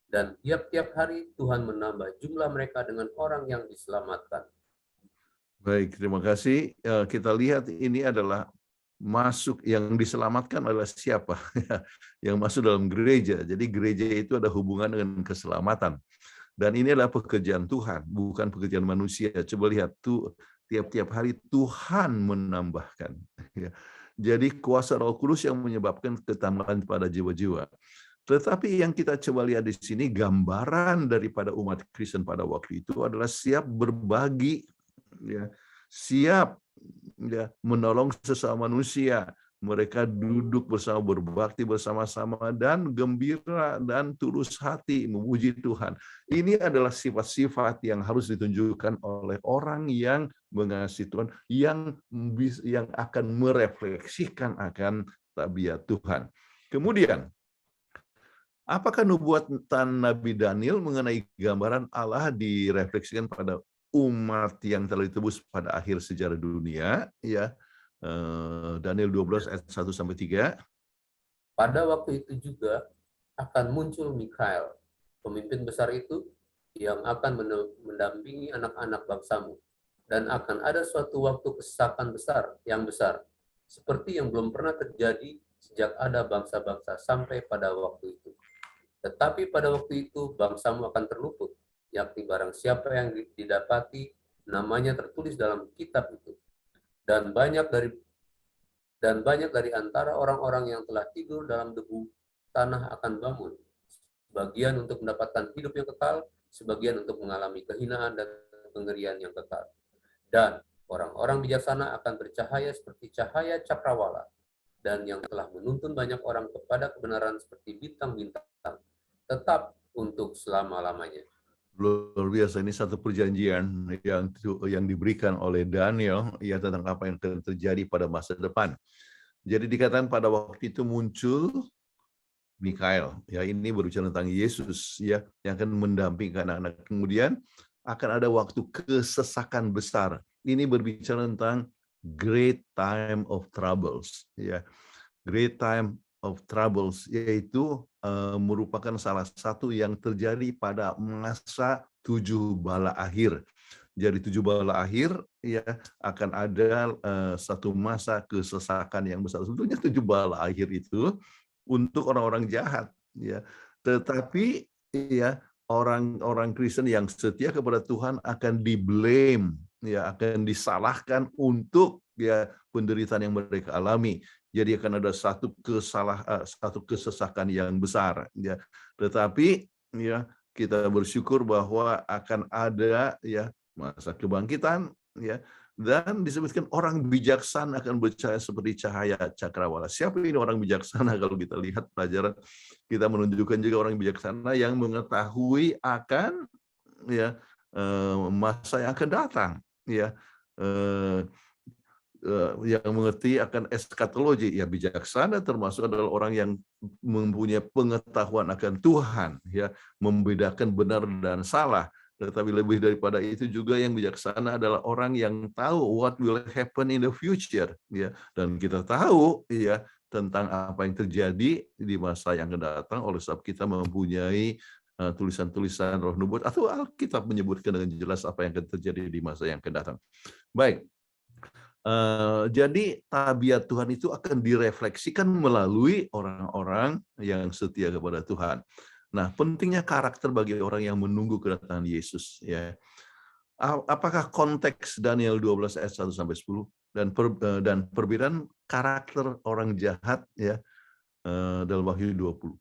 Dan tiap-tiap hari Tuhan menambah jumlah mereka dengan orang yang diselamatkan. Baik, terima kasih. Kita lihat ini adalah yang diselamatkan adalah siapa? Yang masuk dalam gereja. Jadi gereja itu ada hubungan dengan keselamatan. Dan ini adalah pekerjaan Tuhan, bukan pekerjaan manusia. Coba lihat tuh, tiap-tiap hari Tuhan menambahkan. Jadi kuasa Roh Kudus yang menyebabkan ketambahan pada jiwa-jiwa. Tetapi yang kita coba lihat di sini, gambaran daripada umat Kristen pada waktu itu adalah siap berbagi, ya, siap ya, menolong sesama manusia. Mereka duduk bersama, berbakti bersama-sama, dan gembira dan tulus hati memuji Tuhan. Ini adalah sifat-sifat yang harus ditunjukkan oleh orang yang mengasihi Tuhan, yang akan merefleksikan akan tabiat Tuhan. Kemudian, apakah nubuatan Nabi Daniel mengenai gambaran Allah direfleksikan pada umat yang telah ditebus pada akhir sejarah dunia? Ya, Daniel 12 ayat 1-3. Pada waktu itu juga akan muncul Mikael, pemimpin besar itu, yang akan mendampingi anak-anak bangsamu. Dan akan ada suatu waktu kesesakan yang besar, seperti yang belum pernah terjadi sejak ada bangsa-bangsa sampai pada waktu itu. Tetapi pada waktu itu bangsamu akan terluput, yakni barang siapa yang didapati namanya tertulis dalam kitab itu. Dan banyak dari antara orang-orang yang telah tidur dalam debu tanah akan bangun. Sebagian untuk mendapatkan hidup yang kekal, sebagian untuk mengalami kehinaan dan kengerian yang kekal. Dan orang-orang bijaksana akan bercahaya seperti cahaya cakrawala, dan yang telah menuntun banyak orang kepada kebenaran seperti bintang-bintang, tetap untuk selama-lamanya. Luar biasa, ini satu perjanjian yang diberikan oleh Daniel ya tentang apa yang akan terjadi pada masa depan. Jadi dikatakan pada waktu itu muncul Mikael, ya ini berbicara tentang Yesus ya yang akan mendampingkan anak-anak. Kemudian akan ada waktu kesesakan besar. Ini berbicara tentang great time of troubles ya. Great time of troubles yaitu merupakan salah satu yang terjadi pada masa 7 bala akhir. Jadi 7 bala akhir ya akan ada satu masa kesesakan yang besar. Sebetulnya 7 bala akhir itu untuk orang-orang jahat ya. Tetapi ya orang-orang Kristen yang setia kepada Tuhan akan di-blame ya, akan disalahkan untuk ya penderitaan yang mereka alami. Jadi akan ada satu kesesakan yang besar ya. Tetapi ya kita bersyukur bahwa akan ada ya masa kebangkitan ya, dan disebutkan orang bijaksana akan bercahaya seperti cahaya cakrawala. Siapa ini orang bijaksana? Kalau kita lihat pelajaran, kita menunjukkan juga orang bijaksana yang mengetahui akan ya masa yang akan datang ya. Yang mengerti akan eskatologi, ya bijaksana termasuk adalah orang yang mempunyai pengetahuan akan Tuhan, ya membedakan benar dan salah. Tetapi lebih daripada itu juga yang bijaksana adalah orang yang tahu what will happen in the future, ya. Dan kita tahu, ya tentang apa yang terjadi di masa yang akan datang oleh sebab kita mempunyai tulisan-tulisan Roh Nubuat atau Alkitab menyebutkan dengan jelas apa yang akan terjadi di masa yang akan datang. Baik. Jadi tabiat Tuhan itu akan direfleksikan melalui orang-orang yang setia kepada Tuhan. Nah, pentingnya karakter bagi orang yang menunggu kedatangan Yesus. Ya, Apakah konteks Daniel 12 ayat 1 sampai 10 dan perbedaan karakter orang jahat ya dalam Wahyu 20.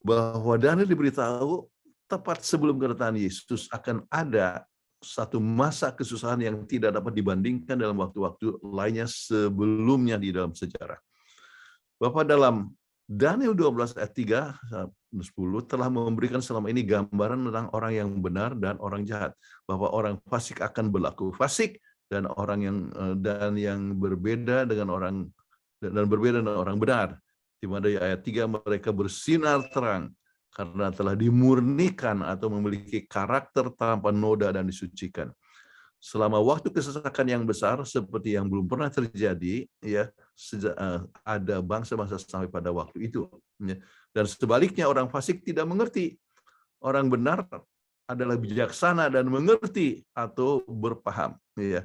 Bahwa Daniel diberitahu tepat sebelum kedatangan Yesus akan ada satu masa kesusahan yang tidak dapat dibandingkan dalam waktu-waktu lainnya sebelumnya di dalam sejarah. Bapak dalam Daniel 12 ayat 3 10 telah memberikan selama ini gambaran tentang orang yang benar dan orang jahat, bahwa orang fasik akan berlaku fasik dan yang berbeda dengan orang benar. Di mana di ayat 3 mereka bersinar terang karena telah dimurnikan atau memiliki karakter tanpa noda dan disucikan. Selama waktu kesesakan yang besar seperti yang belum pernah terjadi, ya ada bangsa-bangsa sampai pada waktu itu. Ya. Dan sebaliknya orang fasik tidak mengerti. Orang benar adalah bijaksana dan mengerti atau berpaham. Ya.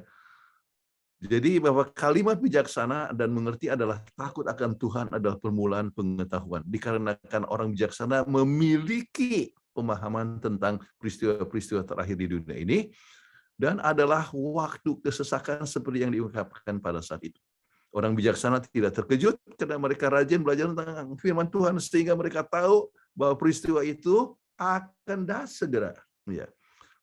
Jadi bahwa kalimat bijaksana dan mengerti adalah takut akan Tuhan adalah permulaan pengetahuan. Dikarenakan orang bijaksana memiliki pemahaman tentang peristiwa-peristiwa terakhir di dunia ini, dan adalah waktu kesesakan seperti yang diungkapkan pada saat itu. Orang bijaksana tidak terkejut karena mereka rajin belajar tentang firman Tuhan sehingga mereka tahu bahwa peristiwa itu akan segera. Ya.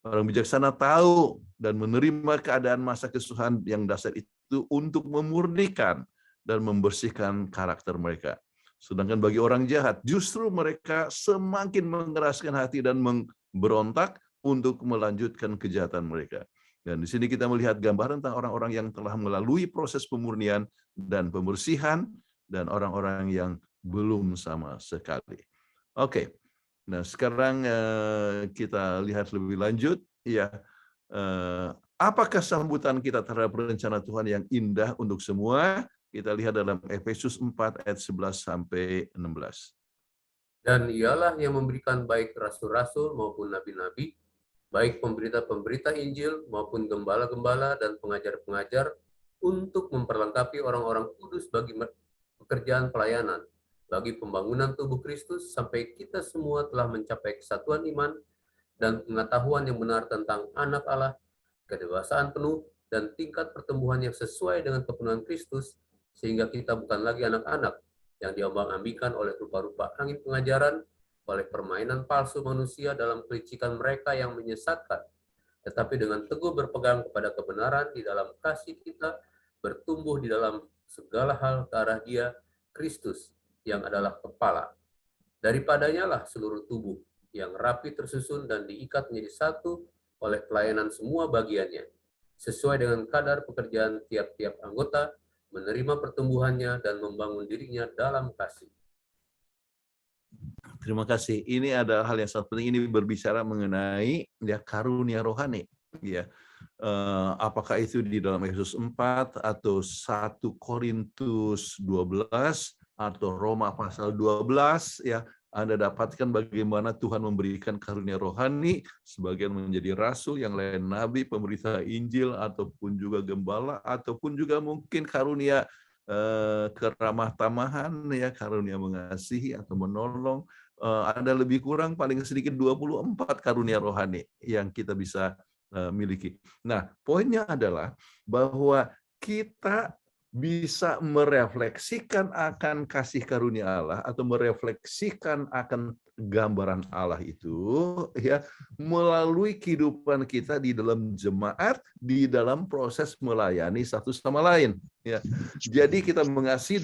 Orang bijaksana tahu dan menerima keadaan masa kesusahan yang dasar itu untuk memurnikan dan membersihkan karakter mereka. Sedangkan bagi orang jahat, justru mereka semakin mengeraskan hati dan memberontak untuk melanjutkan kejahatan mereka. Dan di sini kita melihat gambaran tentang orang-orang yang telah melalui proses pemurnian dan pembersihan dan orang-orang yang belum sama sekali. Oke, nah sekarang kita lihat lebih lanjut. Ya, apakah sambutan kita terhadap rencana Tuhan yang indah untuk semua? Kita lihat dalam Efesus 4 ayat 11 sampai 16. Dan ialah yang memberikan baik rasul-rasul maupun nabi-nabi, baik pemberita-pemberita Injil maupun gembala-gembala dan pengajar-pengajar untuk memperlengkapi orang-orang kudus bagi pekerjaan pelayanan, bagi pembangunan tubuh Kristus sampai kita semua telah mencapai kesatuan iman dan pengetahuan yang benar tentang anak Allah, kedewasaan penuh dan tingkat pertumbuhan yang sesuai dengan kepenuhan Kristus, sehingga kita bukan lagi anak-anak yang diombang-ambingkan oleh rupa-rupa angin pengajaran, oleh permainan palsu manusia dalam kelicikan mereka yang menyesatkan, tetapi dengan teguh berpegang kepada kebenaran di dalam kasih kita, bertumbuh di dalam segala hal ke arah Dia, Kristus, yang adalah kepala. Daripadanya lah seluruh tubuh yang rapi tersusun dan diikat menjadi satu oleh pelayanan semua bagiannya, sesuai dengan kadar pekerjaan tiap-tiap anggota, menerima pertumbuhannya dan membangun dirinya dalam kasih. Terima kasih. Ini ada hal yang sangat penting. Ini berbicara mengenai ya karunia rohani. Ya, apakah itu di dalam Efesus 4 atau 1 Korintus 12 atau Roma pasal 12 ya. Anda dapatkan bagaimana Tuhan memberikan karunia rohani, sebagian menjadi rasul, yang lain nabi, pemberita Injil, ataupun juga gembala, ataupun juga mungkin karunia keramah tamahan, ya, karunia mengasihi atau menolong. Ada lebih kurang paling sedikit 24 karunia rohani yang kita bisa miliki. Nah, poinnya adalah bahwa kita bisa merefleksikan akan kasih karunia Allah atau merefleksikan akan gambaran Allah itu ya melalui kehidupan kita di dalam jemaat, di dalam proses melayani satu sama lain ya. Jadi kita mengasihi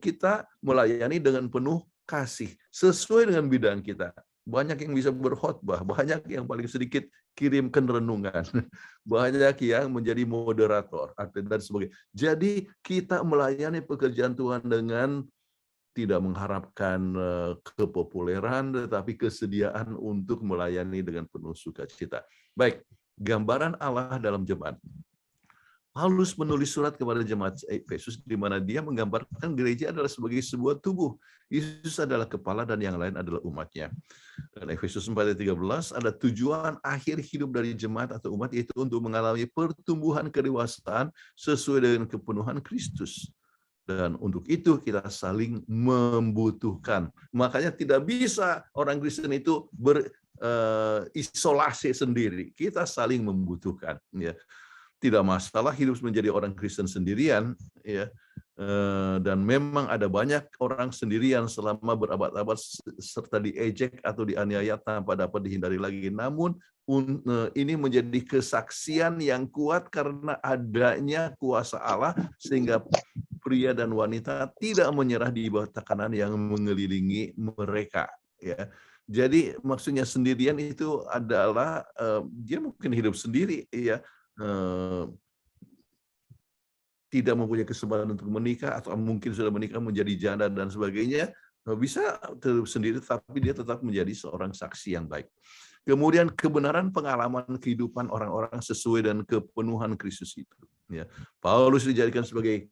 kita melayani dengan penuh kasih sesuai dengan bidang kita. Banyak yang bisa berkhotbah, banyak yang paling sedikit kirimkan renungan, banyak yang menjadi moderator, dan sebagainya. Jadi kita melayani pekerjaan Tuhan dengan tidak mengharapkan kepopuleran, tetapi kesediaan untuk melayani dengan penuh sukacita. Baik, gambaran Allah dalam jemaat. Paulus menulis surat kepada jemaat Efesus di mana dia menggambarkan gereja adalah sebagai sebuah tubuh. Yesus adalah kepala dan yang lain adalah umatnya. Dan Efesus 4:13 ada tujuan akhir hidup dari jemaat atau umat yaitu untuk mengalami pertumbuhan kedewasaan sesuai dengan kepenuhan Kristus. Dan untuk itu kita saling membutuhkan. Makanya tidak bisa orang Kristen itu isolasi sendiri. Kita saling membutuhkan. Ya. Tidak masalah hidup menjadi orang Kristen sendirian, ya. Dan memang ada banyak orang sendirian selama berabad-abad serta diejek atau dianiaya tanpa dapat dihindari lagi. Namun ini menjadi kesaksian yang kuat karena adanya kuasa Allah sehingga pria dan wanita tidak menyerah di bawah tekanan yang mengelilingi mereka. Ya, jadi maksudnya sendirian itu adalah dia mungkin hidup sendiri, ya. Tidak mempunyai kesempatan untuk menikah atau mungkin sudah menikah menjadi janda dan sebagainya, bisa hidup sendiri tapi dia tetap menjadi seorang saksi yang baik. Kemudian kebenaran pengalaman kehidupan orang-orang sesuai dan kepenuhan Kristus itu. Ya, Paulus dijadikan sebagai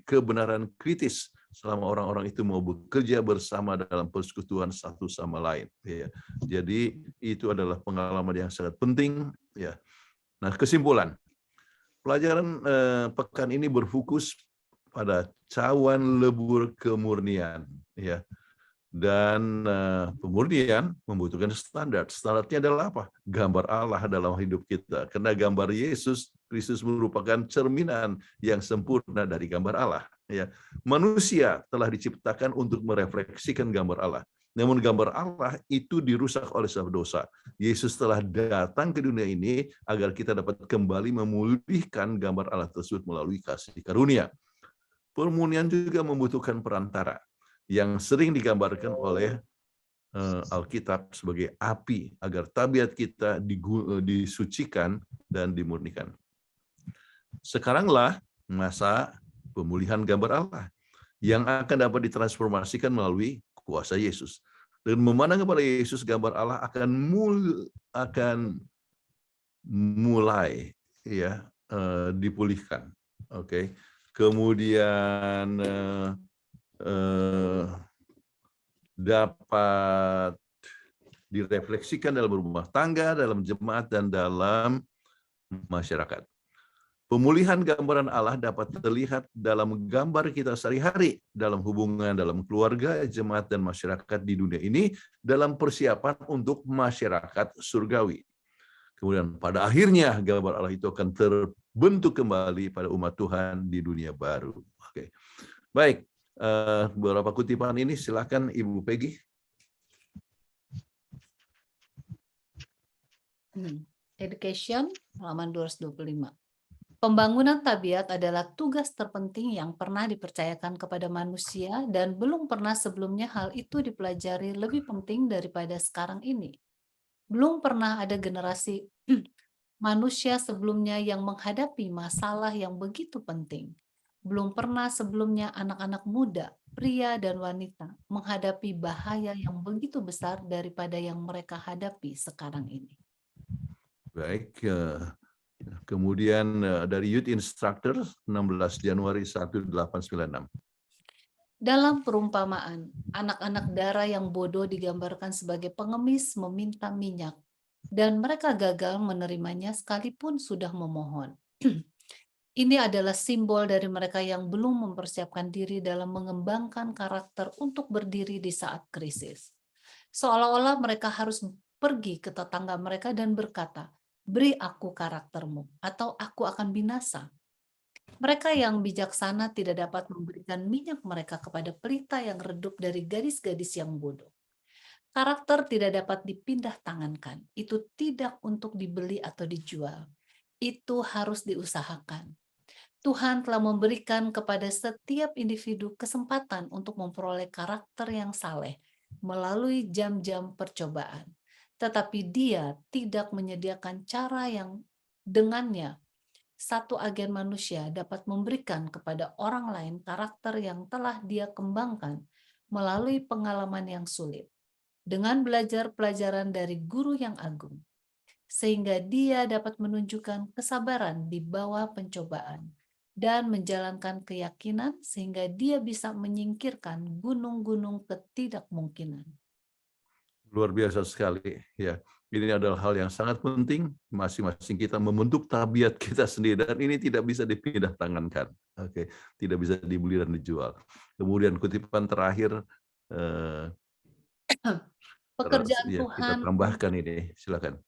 kebenaran kritis selama orang-orang itu mau bekerja bersama dalam persekutuan satu sama lain. Ya, jadi itu adalah pengalaman yang sangat penting. Ya. Nah, kesimpulan. Pelajaran pekan ini berfokus pada cawan lebur kemurnian, ya. Dan pemurnian membutuhkan standar. Standarnya adalah apa? Gambar Allah dalam hidup kita. Karena gambar Yesus Kristus merupakan cerminan yang sempurna dari gambar Allah. Ya, manusia telah diciptakan untuk merefleksikan gambar Allah. Namun gambar Allah itu dirusak oleh sebab dosa. Yesus telah datang ke dunia ini agar kita dapat kembali memulihkan gambar Allah tersebut melalui kasih karunia. Pemurnian juga membutuhkan perantara yang sering digambarkan oleh Alkitab sebagai api agar tabiat kita disucikan dan dimurnikan. Sekaranglah masa pemulihan gambar Allah yang akan dapat ditransformasikan melalui kuasa Yesus. Dan memandang kepada Yesus, gambar Allah akan mulai ya dipulihkan. Oke. Kemudian dapat direfleksikan dalam rumah tangga, dalam jemaat, dan dalam masyarakat. Pemulihan gambaran Allah dapat terlihat dalam gambar kita sehari-hari, dalam hubungan, dalam keluarga, jemaat, dan masyarakat di dunia ini, dalam persiapan untuk masyarakat surgawi. Kemudian pada akhirnya gambar Allah itu akan terbentuk kembali pada umat Tuhan di dunia baru. Oke. Baik, beberapa kutipan ini silakan Ibu Peggy. Education, halaman 225. Pembangunan tabiat adalah tugas terpenting yang pernah dipercayakan kepada manusia dan belum pernah sebelumnya hal itu dipelajari lebih penting daripada sekarang ini. Belum pernah ada generasi manusia sebelumnya yang menghadapi masalah yang begitu penting. Belum pernah sebelumnya anak-anak muda, pria dan wanita menghadapi bahaya yang begitu besar daripada yang mereka hadapi sekarang ini. Baik, kemudian dari Youth Instructor 16 Januari 1896. Dalam perumpamaan, anak-anak dara yang bodoh digambarkan sebagai pengemis meminta minyak, dan mereka gagal menerimanya sekalipun sudah memohon. Ini adalah simbol dari mereka yang belum mempersiapkan diri dalam mengembangkan karakter untuk berdiri di saat krisis. Seolah-olah mereka harus pergi ke tetangga mereka dan berkata, "Beri aku karaktermu, atau aku akan binasa." Mereka yang bijaksana tidak dapat memberikan minyak mereka kepada pelita yang redup dari gadis-gadis yang bodoh. Karakter tidak dapat dipindah tangankan. Itu tidak untuk dibeli atau dijual. Itu harus diusahakan. Tuhan telah memberikan kepada setiap individu kesempatan untuk memperoleh karakter yang saleh melalui jam-jam percobaan. Tetapi Dia tidak menyediakan cara yang dengannya satu agen manusia dapat memberikan kepada orang lain karakter yang telah dia kembangkan melalui pengalaman yang sulit, dengan belajar pelajaran dari guru yang agung, sehingga dia dapat menunjukkan kesabaran di bawah pencobaan dan menjalankan keyakinan sehingga dia bisa menyingkirkan gunung-gunung ketidakmungkinan. Luar biasa sekali, ya. Ini adalah hal yang sangat penting, masing-masing kita membentuk tabiat kita sendiri, dan ini tidak bisa dipindah tangankan. Oke, tidak bisa dibeli dan dijual. Kemudian kutipan terakhir Pekerjaan Ya, kita Tuhan tambahkan ini, silakan.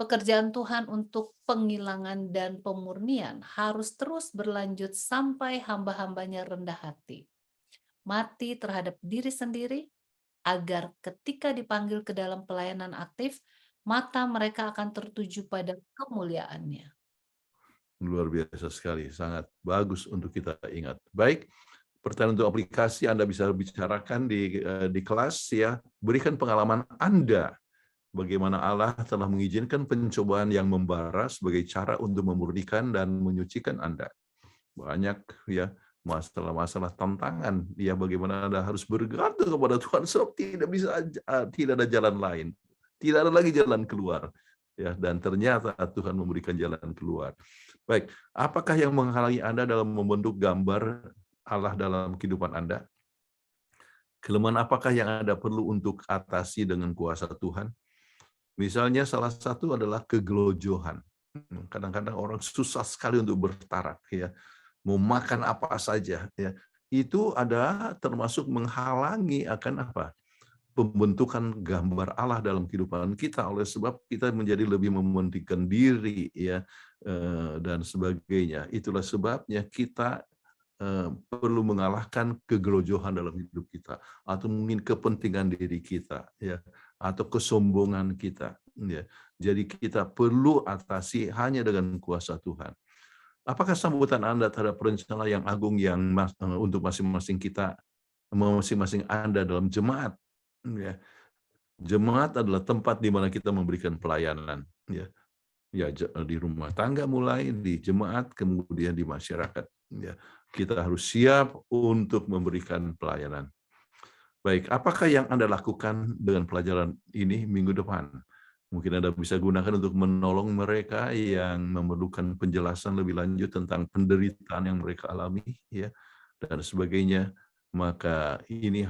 Pekerjaan Tuhan untuk penghilangan dan pemurnian harus terus berlanjut sampai hamba-hambanya rendah hati, mati terhadap diri sendiri, agar ketika dipanggil ke dalam pelayanan aktif, mata mereka akan tertuju pada kemuliaannya. Luar biasa sekali, sangat bagus untuk kita ingat. Baik, pertanyaan untuk aplikasi Anda bisa bicarakan di kelas ya. Berikan pengalaman Anda bagaimana Allah telah mengizinkan pencobaan yang membara sebagai cara untuk memurnikan dan menyucikan Anda. Banyak ya masalah-masalah tantangan ya, bagaimana Anda harus bergantung kepada Tuhan sebab tidak ada jalan lain. Tidak ada lagi jalan keluar. Ya, dan ternyata Tuhan memberikan jalan keluar. Baik, apakah yang menghalangi Anda dalam membentuk gambar Allah dalam kehidupan Anda? Kelemahan apakah yang Anda perlu untuk atasi dengan kuasa Tuhan? Misalnya salah satu adalah kegelojohan. Kadang-kadang orang susah sekali untuk bertarak ya. Mau makan apa saja ya. Itu ada termasuk menghalangi akan apa? Pembentukan gambar Allah dalam kehidupan kita, oleh sebab kita menjadi lebih mementingkan diri ya dan sebagainya. Itulah sebabnya kita perlu mengalahkan kegelojohan dalam hidup kita, atau mungkin kepentingan diri kita ya, atau kesombongan kita ya. Jadi kita perlu atasi hanya dengan kuasa Tuhan. Apakah sambutan Anda terhadap rencana yang agung yang untuk masing-masing kita, masing-masing Anda dalam jemaat ya. Jemaat adalah tempat di mana kita memberikan pelayanan ya. Ya, di rumah tangga mulai, di jemaat, kemudian di masyarakat ya. Kita harus siap untuk memberikan pelayanan. Baik, apakah yang Anda lakukan dengan pelajaran ini minggu depan? Mungkin Anda bisa gunakan untuk menolong mereka yang memerlukan penjelasan lebih lanjut tentang penderitaan yang mereka alami ya, dan sebagainya. Maka ini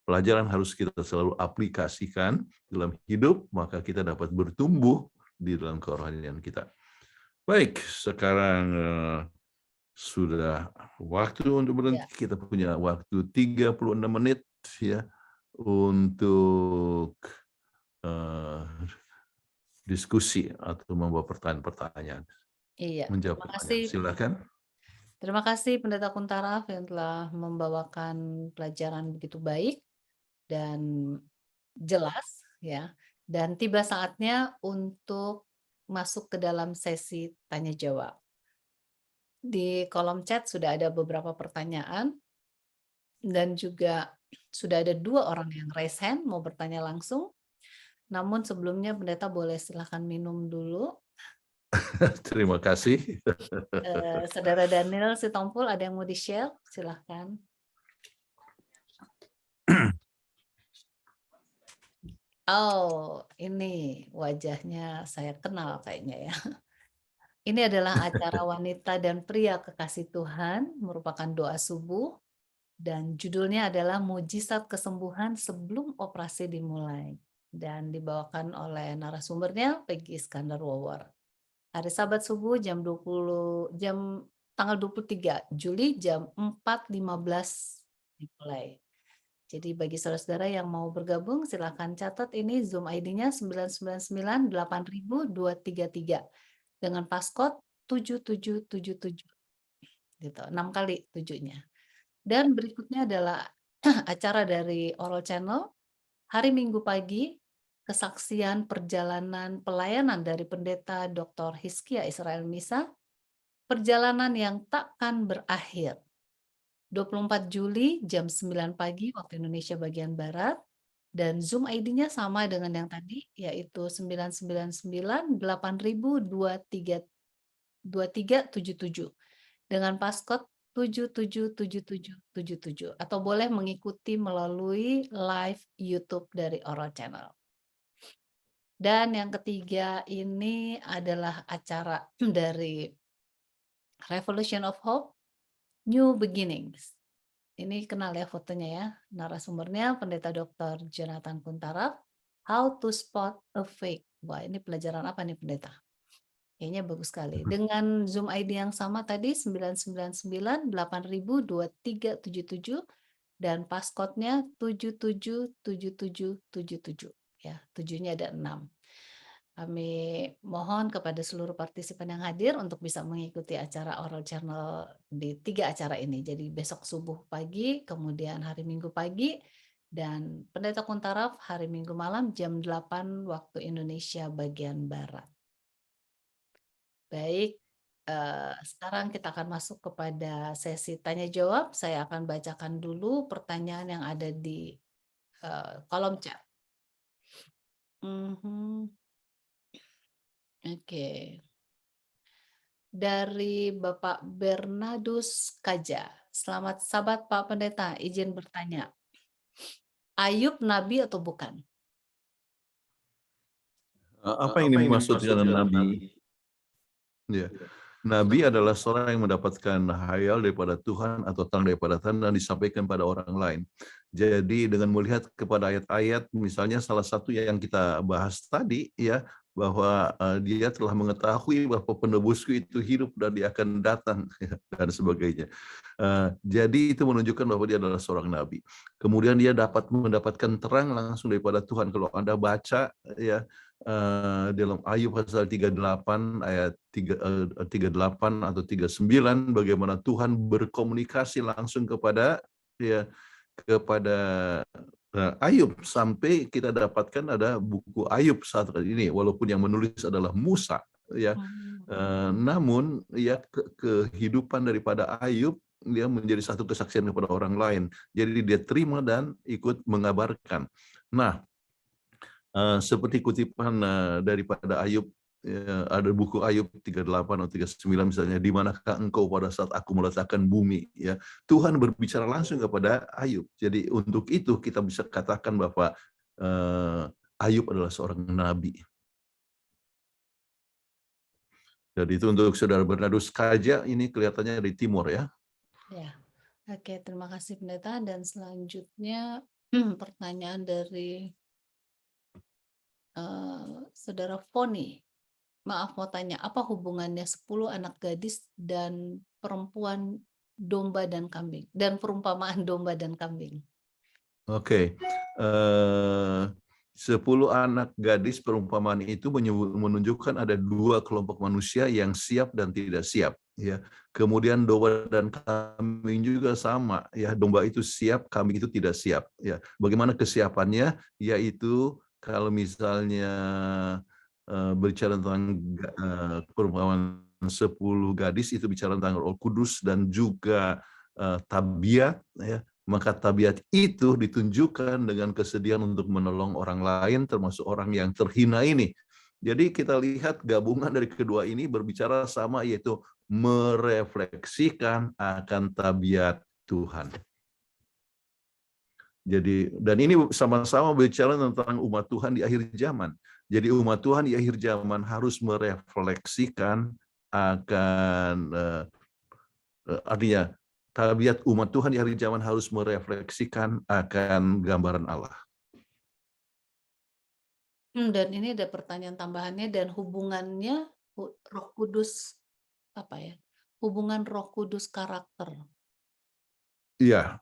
pelajaran harus kita selalu aplikasikan dalam hidup, maka kita dapat bertumbuh di dalam kerohanian kita. Baik, sekarang sudah waktu untuk berhenti. Kita punya waktu 36 menit ya untuk diskusi atau membawa pertanyaan-pertanyaan. Iya, Menjawab terima kasih. pertanyaan. Silakan. Terima kasih Pendeta Kuntaraf yang telah membawakan pelajaran begitu baik dan jelas ya. Dan tiba saatnya untuk masuk ke dalam sesi tanya jawab. Di kolom chat sudah ada beberapa pertanyaan dan juga sudah ada 2 orang yang raise hand mau bertanya langsung. Namun sebelumnya Pendeta boleh silahkan minum dulu. Terima kasih. Saudara Daniel Sitompul ada yang mau di-share? Silahkan. Oh, ini wajahnya saya kenal kayaknya ya. Ini adalah acara wanita dan pria kekasih Tuhan, merupakan doa subuh, dan judulnya adalah Mujizat Kesembuhan Sebelum Operasi Dimulai. Dan dibawakan oleh narasumbernya Peggy Iskandar Wawor. Hari Sabat subuh tanggal 23 Juli jam 4.15 dimulai. Jadi bagi saudara-saudara yang mau bergabung silakan catat ini Zoom ID-nya 999-8000-233 dengan passcode 7777 gitu, 6 kali 7-nya. Dan berikutnya adalah acara dari Oral Channel hari Minggu pagi, kesaksian perjalanan pelayanan dari Pendeta Dr. Hizkia Israel Misa, perjalanan yang takkan berakhir. 24 Juli jam 9 pagi waktu Indonesia bagian Barat, dan Zoom ID-nya sama dengan yang tadi, yaitu 999-8000-2377 dengan passcode 777777 atau boleh mengikuti melalui live YouTube dari Oral Channel. Dan yang ketiga ini adalah acara dari Revolution of Hope, New Beginnings. Ini kenal ya fotonya ya. Narasumbernya Pendeta Dr. Jonathan Kuntaraf, How to Spot a Fake. Wah, ini pelajaran apa nih Pendeta? Kayaknya bagus sekali. Dengan Zoom ID yang sama tadi 999-8000-2377 dan passcode-nya 777777 ya, 7-nya ada 6. Kami mohon kepada seluruh partisipan yang hadir untuk bisa mengikuti acara Oral Journal di 3 acara ini. Jadi besok subuh pagi, kemudian hari Minggu pagi, dan Pendeta Kuntaraf hari Minggu malam jam 8 waktu Indonesia bagian Barat. Baik, sekarang kita akan masuk kepada sesi tanya jawab. Saya akan bacakan dulu pertanyaan yang ada di kolom chat. Oke. Dari Bapak Bernardus Kaja. Selamat Sabat Pak Pendeta, izin bertanya. Ayub nabi atau bukan? Apa yang dimaksud dengan nabi? Ya. Nabi adalah seorang yang mendapatkan hayal daripada Tuhan atau terang daripada Tuhan dan disampaikan pada orang lain. Jadi dengan melihat kepada ayat-ayat, misalnya salah satu yang kita bahas tadi, ya, bahwa dia telah mengetahui bahwa penebusku itu hidup dan dia akan datang dan sebagainya. Jadi itu menunjukkan bahwa dia adalah seorang nabi. Kemudian dia dapat mendapatkan terang langsung daripada Tuhan. Kalau Anda baca, ya, dalam Ayub pasal 38 ayat 38 atau 39, bagaimana Tuhan berkomunikasi langsung kepada, ya, kepada Ayub, sampai kita dapatkan ada buku Ayub saat ini, walaupun yang menulis adalah Musa, ya. Namun ya kehidupan daripada Ayub, dia menjadi satu kesaksian kepada orang lain. Jadi dia terima dan ikut mengabarkan. Nah, seperti kutipan daripada Ayub, ada buku Ayub 38 atau 39 misalnya, di manakah engkau pada saat aku meletakkan bumi, ya. Tuhan berbicara langsung kepada Ayub. Jadi untuk itu kita bisa katakan bahwa Ayub adalah seorang nabi. Jadi itu untuk Saudara Bernardus Kaja, ini kelihatannya dari timur, ya. Ya. Oke, terima kasih Pendeta. Dan selanjutnya pertanyaan dari Saudara Foni. Maaf mau tanya, apa hubungannya 10 anak gadis dan perempuan domba dan kambing? Dan perumpamaan domba dan kambing. Oke. 10 anak gadis perumpamaan itu menunjukkan ada 2 kelompok manusia yang siap dan tidak siap, ya. Kemudian domba dan kambing juga sama, ya. Domba itu siap, kambing itu tidak siap, ya. Bagaimana kesiapannya? Yaitu kalau misalnya berbicara tentang perumpamaan 10 gadis, itu bicara tentang Roh Kudus dan juga tabiat, ya. Maka tabiat itu ditunjukkan dengan kesediaan untuk menolong orang lain, termasuk orang yang terhina ini. Jadi kita lihat gabungan dari kedua ini berbicara sama, yaitu merefleksikan akan tabiat Tuhan. Jadi, dan ini sama-sama bicara tentang umat Tuhan di akhir zaman. Jadi umat Tuhan di akhir zaman harus merefleksikan akan, artinya tabiat umat Tuhan di akhir zaman harus merefleksikan akan gambaran Allah. Dan ini ada pertanyaan tambahannya, dan hubungannya Roh Kudus, apa ya? Hubungan Roh Kudus karakter. Iya,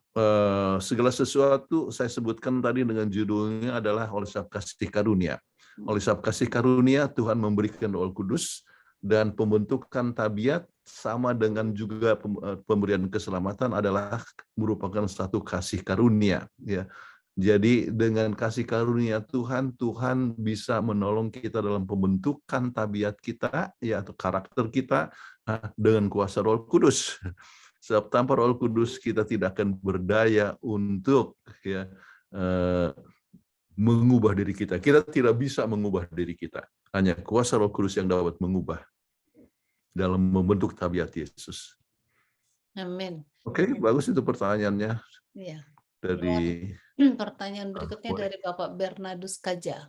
segala sesuatu saya sebutkan tadi dengan judulnya adalah oleh sebab kasih karunia. Oleh sebab kasih karunia Tuhan memberikan Roh Kudus, dan pembentukan tabiat sama dengan juga pemberian keselamatan adalah merupakan satu kasih karunia, ya. Jadi dengan kasih karunia Tuhan, Tuhan bisa menolong kita dalam pembentukan tabiat kita, ya, atau karakter kita dengan kuasa Roh Kudus. Sebab tanpa Roh Kudus kita tidak akan berdaya untuk, ya, mengubah diri kita. Kita tidak bisa mengubah diri kita. Hanya kuasa Roh Kudus yang dapat mengubah dalam membentuk tabiat Yesus. Amin. Oke, bagus itu pertanyaannya. Iya. Dari pertanyaan berikutnya boleh. dari Bapak Bernardus Kaja.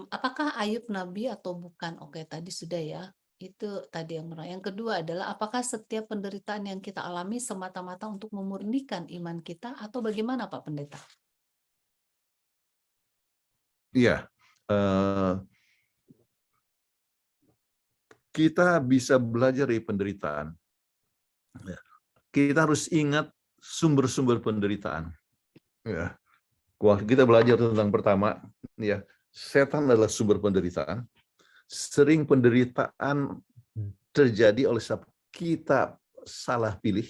Apakah Ayub nabi atau bukan? Oke, tadi sudah ya. Itu tadi yang pertama. Yang kedua adalah, apakah setiap penderitaan yang kita alami semata-mata untuk memurnikan iman kita atau bagaimana Pak Pendeta? Iya, kita bisa belajar dari penderitaan. Kita harus ingat sumber-sumber penderitaan. Ya. Waktu kita belajar tentang pertama, ya, setan adalah sumber penderitaan. Sering penderitaan terjadi oleh sebab kita salah pilih.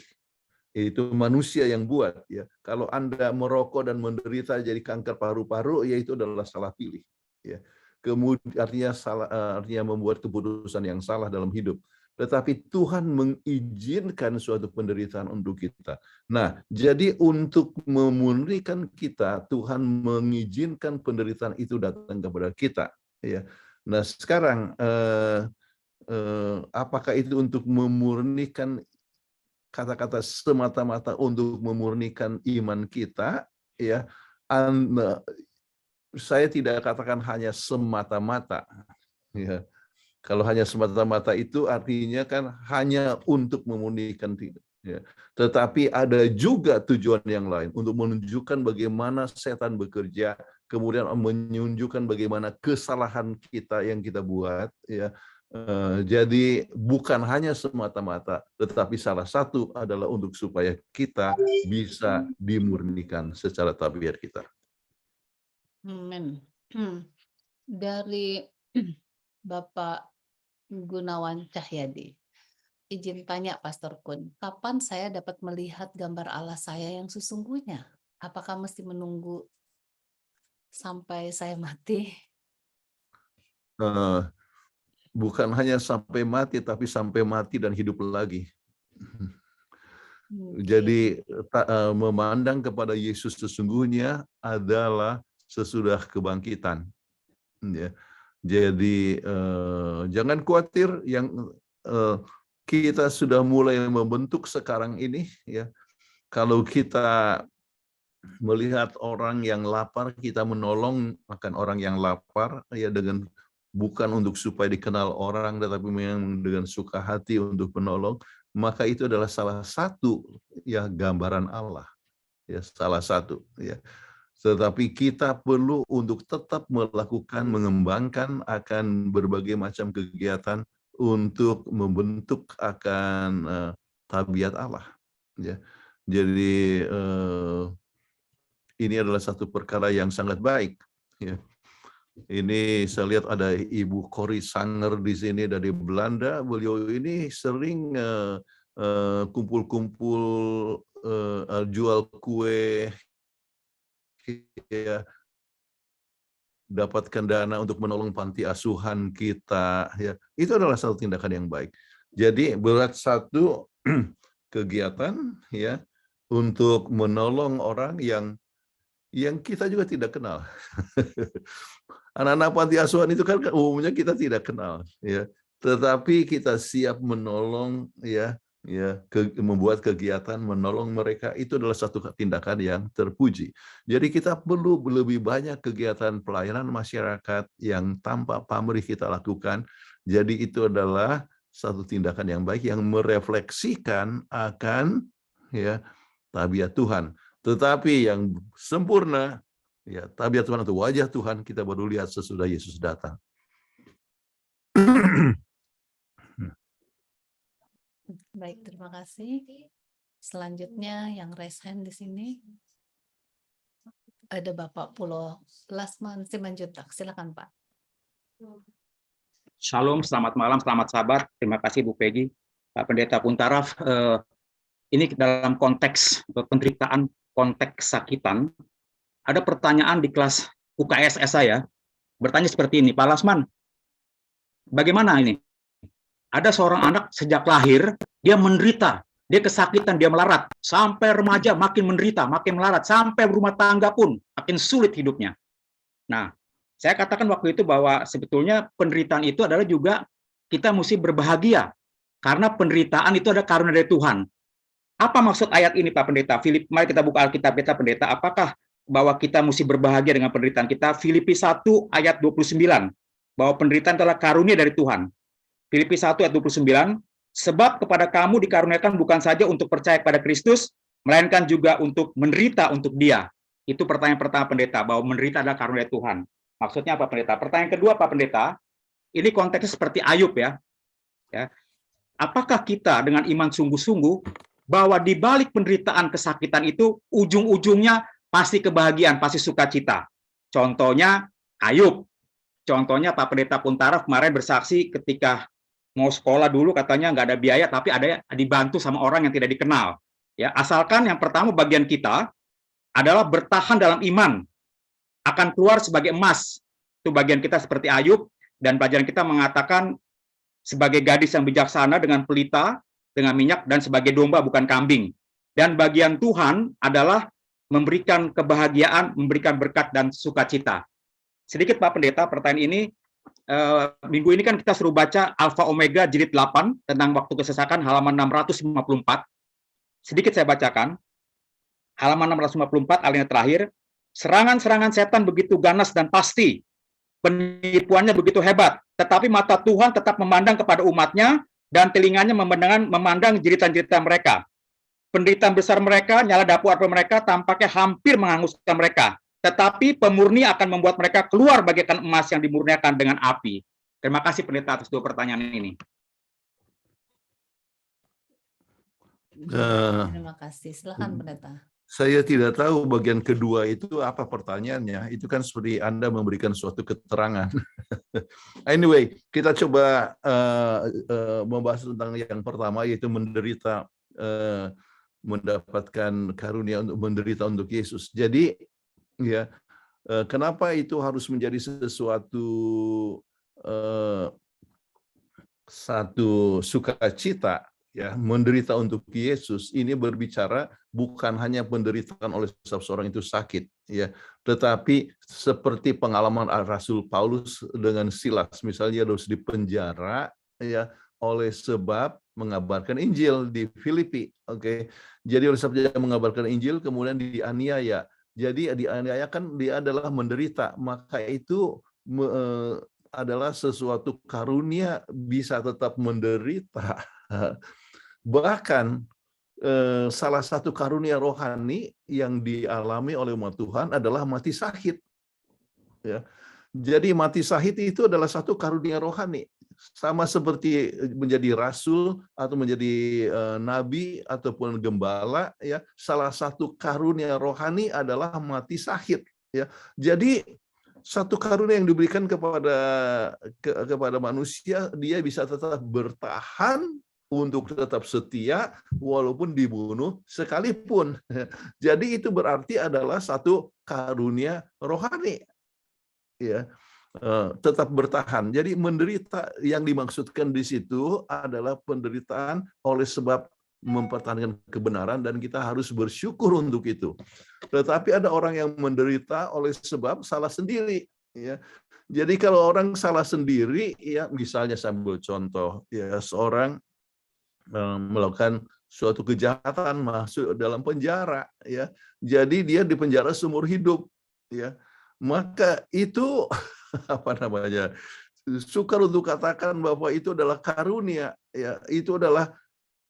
Itu manusia yang buat, ya. Kalau Anda merokok dan menderita jadi kanker paru-paru, ya itu adalah salah pilih, ya. Kemudian artinya membuat keputusan yang salah dalam hidup. Tetapi Tuhan mengizinkan suatu penderitaan untuk kita. Nah, jadi untuk memurnikan kita, Tuhan mengizinkan penderitaan itu datang kepada kita, ya. Nah, sekarang apakah itu untuk memurnikan, kata-kata semata-mata untuk memurnikan iman kita, ya? Saya tidak katakan hanya semata-mata, ya. Kalau hanya semata-mata itu artinya kan hanya untuk memurnikan, tidak, ya. Tetapi ada juga tujuan yang lain untuk menunjukkan bagaimana setan bekerja, kemudian menunjukkan bagaimana kesalahan kita yang kita buat, ya. Jadi bukan hanya semata-mata, tetapi salah satu adalah untuk supaya kita bisa dimurnikan secara tabiat kita. Amin. Dari Bapak Gunawan Cahyadi, izin tanya Pastor Kun, kapan saya dapat melihat gambar Allah saya yang sesungguhnya? Apakah mesti menunggu sampai saya mati? Bukan hanya sampai mati, tapi sampai mati dan hidup lagi. Jadi memandang kepada Yesus sesungguhnya adalah sesudah kebangkitan. Ya. Jadi jangan khawatir, yang kita sudah mulai membentuk sekarang ini, ya. Kalau kita melihat orang yang lapar, kita menolong akan orang yang lapar, ya, dengan bukan untuk supaya dikenal orang, tetapi memang dengan suka hati untuk menolong, maka itu adalah salah satu, ya, gambaran Allah, ya, salah satu, ya. Tetapi kita perlu untuk tetap melakukan, mengembangkan akan berbagai macam kegiatan untuk membentuk akan tabiat Allah, ya. Jadi ini adalah satu perkara yang sangat baik, ya. Ini saya lihat ada Ibu Corrie Sanger di sini dari Belanda. Beliau ini sering kumpul-kumpul, jual kue, ya, dapatkan dana untuk menolong panti asuhan kita, ya. Itu adalah satu tindakan yang baik. Jadi berat satu kegiatan, ya, untuk menolong orang yang kita juga tidak kenal. Anak-anak panti asuhan itu kan umumnya kita tidak kenal, ya. Tetapi kita siap menolong, ya, membuat kegiatan menolong mereka, itu adalah satu tindakan yang terpuji. Jadi kita perlu lebih banyak kegiatan pelayanan masyarakat yang tanpa pamrih kita lakukan. Jadi itu adalah satu tindakan yang baik yang merefleksikan akan, ya, tabiat Tuhan. Tetapi yang sempurna, ya, tabiat Tuhan atau wajah Tuhan kita baru lihat sesudah Yesus datang. Baik, terima kasih. Selanjutnya yang raise hand di sini ada Bapak Pulo Lasman Simanjuntak. Silakan, Pak. Shalom, selamat malam, selamat sahabat. Terima kasih Bu Peggy, Pak Pendeta Puntaraf. Ini dalam konteks penderitaan, konteks kesakitan. Ada pertanyaan di kelas UKSS saya, bertanya seperti ini, Pak Lasman, bagaimana ini? Ada seorang anak sejak lahir, dia menderita, dia kesakitan, dia melarat, sampai remaja makin menderita, makin melarat, sampai berumah tangga pun makin sulit hidupnya. Nah, saya katakan waktu itu bahwa sebetulnya penderitaan itu adalah juga kita mesti berbahagia, karena penderitaan itu ada karunia dari Tuhan. Apa maksud ayat ini, Pak Pendeta? Mari kita buka Alkitab kita, Pendeta. Apakah bahwa kita mesti berbahagia dengan penderitaan kita? Filipi 1 ayat 29, bahwa penderitaan adalah karunia dari Tuhan. Filipi 1 ayat 29, sebab kepada kamu dikaruniakan bukan saja untuk percaya kepada Kristus, melainkan juga untuk menderita untuk Dia. Itu pertanyaan pertama, Pendeta, bahwa menderita adalah karunia Tuhan. Maksudnya apa, Pendeta? Pertanyaan kedua, Pak Pendeta, ini konteksnya seperti Ayub, ya. Apakah kita dengan iman sungguh-sungguh bahwa di balik penderitaan kesakitan itu ujung-ujungnya pasti kebahagiaan, pasti sukacita. Contohnya Ayub. Contohnya Pak Pendeta Puntara kemarin bersaksi ketika mau sekolah dulu katanya nggak ada biaya, tapi ada dibantu sama orang yang tidak dikenal. Ya, asalkan yang pertama bagian kita adalah bertahan dalam iman, akan keluar sebagai emas. Itu bagian kita seperti Ayub, dan pelajaran kita mengatakan sebagai gadis yang bijaksana dengan pelita, dengan minyak, dan sebagai domba bukan kambing. Dan bagian Tuhan adalah memberikan kebahagiaan, memberikan berkat dan sukacita. Sedikit Pak Pendeta, pertanyaan ini, minggu ini kan kita suruh baca Alfa Omega jilid 8 tentang waktu kesesakan halaman 654. Sedikit saya bacakan. Halaman 654 alinea terakhir. Serangan-serangan setan begitu ganas dan pasti. Penipuannya begitu hebat. Tetapi mata Tuhan tetap memandang kepada umatnya dan telinganya memandang jeritan-jeritan mereka. Penderitaan besar mereka, nyala dapur api mereka tampaknya hampir menghanguskan mereka. Tetapi pemurni akan membuat mereka keluar bagaikan emas yang dimurniakan dengan api. Terima kasih Pendeta atas dua pertanyaan ini. Terima kasih. Silakan Pendeta. Saya tidak tahu bagian kedua itu apa pertanyaannya. Itu kan seperti Anda memberikan suatu keterangan. Anyway, kita coba membahas tentang yang pertama, yaitu menderita, mendapatkan karunia untuk menderita untuk Yesus. Jadi, ya, kenapa itu harus menjadi sesuatu satu sukacita? Ya, menderita untuk Yesus ini berbicara bukan hanya penderitaan oleh seseorang itu sakit, ya, tetapi seperti pengalaman Rasul Paulus dengan Silas, misalnya harus dipenjara, ya, oleh sebab mengabarkan Injil di Filipi, oke. Jadi oleh sebab dia mengabarkan Injil kemudian dianiaya. Jadi dianiaya kan dia adalah menderita, maka itu adalah sesuatu karunia bisa tetap menderita. Bahkan salah satu karunia rohani yang dialami oleh umat Tuhan adalah mati syahid. Ya. Jadi mati syahid itu adalah satu karunia rohani. Sama seperti menjadi rasul atau menjadi nabi ataupun gembala, ya, salah satu karunia rohani adalah mati syahid. Ya. Jadi satu karunia yang diberikan kepada manusia, dia bisa tetap bertahan untuk tetap setia walaupun dibunuh sekalipun. Jadi itu berarti adalah satu karunia rohani, ya, tetap bertahan. Jadi menderita yang dimaksudkan di situ adalah penderitaan oleh sebab mempertahankan kebenaran, dan kita harus bersyukur untuk itu. Tetapi ada orang yang menderita oleh sebab salah sendiri, ya. Jadi kalau orang salah sendiri, ya, misalnya saya ambil contoh, ya, seorang melakukan suatu kejahatan, masuk dalam penjara, ya, jadi dia di penjara seumur hidup, ya, maka itu apa namanya, sukar untuk katakan bahwa itu adalah karunia, ya, itu adalah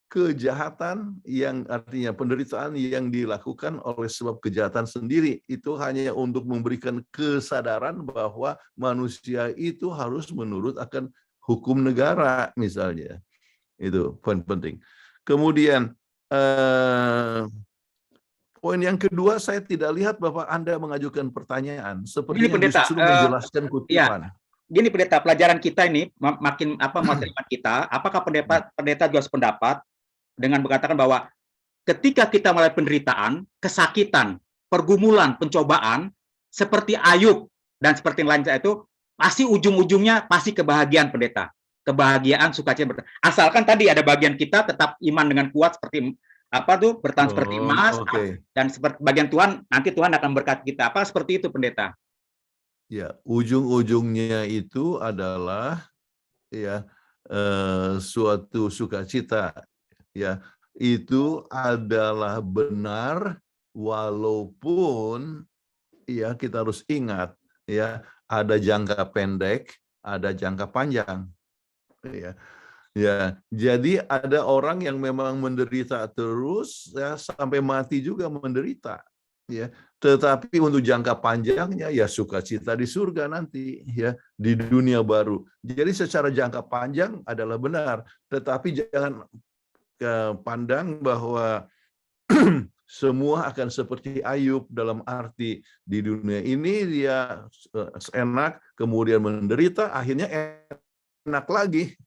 kejahatan yang artinya penderitaan yang dilakukan oleh sebab kejahatan sendiri. Itu hanya untuk memberikan kesadaran bahwa manusia itu harus menurut akan hukum negara, misalnya. Itu poin penting. Kemudian poin yang kedua, saya tidak lihat Bapak Anda mengajukan pertanyaan seperti yang justru menjelaskan kutipan. Ya, gini Pendeta, pelajaran kita ini makin materi kita, apakah pendeta juga sependapat dengan mengatakan bahwa ketika kita mulai penderitaan, kesakitan, pergumulan, pencobaan, seperti Ayub dan seperti yang lain itu, pasti ujung-ujungnya pasti kebahagiaan Pendeta. Kebahagiaan, sukacita, asalkan tadi ada bagian kita tetap iman dengan kuat seperti bertahan seperti emas, dan seperti bagian Tuhan, nanti Tuhan akan berkati kita. Apa seperti itu Pendeta? Ya, ujung-ujungnya itu adalah, ya, suatu sukacita, ya, itu adalah benar walaupun, ya, kita harus ingat, ya, ada jangka pendek, ada jangka panjang. Ya, jadi ada orang yang memang menderita terus, ya, sampai mati juga menderita, ya. Tetapi untuk jangka panjangnya, ya, sukacita di surga nanti, ya, di dunia baru. Jadi secara jangka panjang adalah benar, tetapi jangan pandang bahwa semua akan seperti Ayub, dalam arti di dunia ini dia enak, kemudian menderita, akhirnya enak lagi.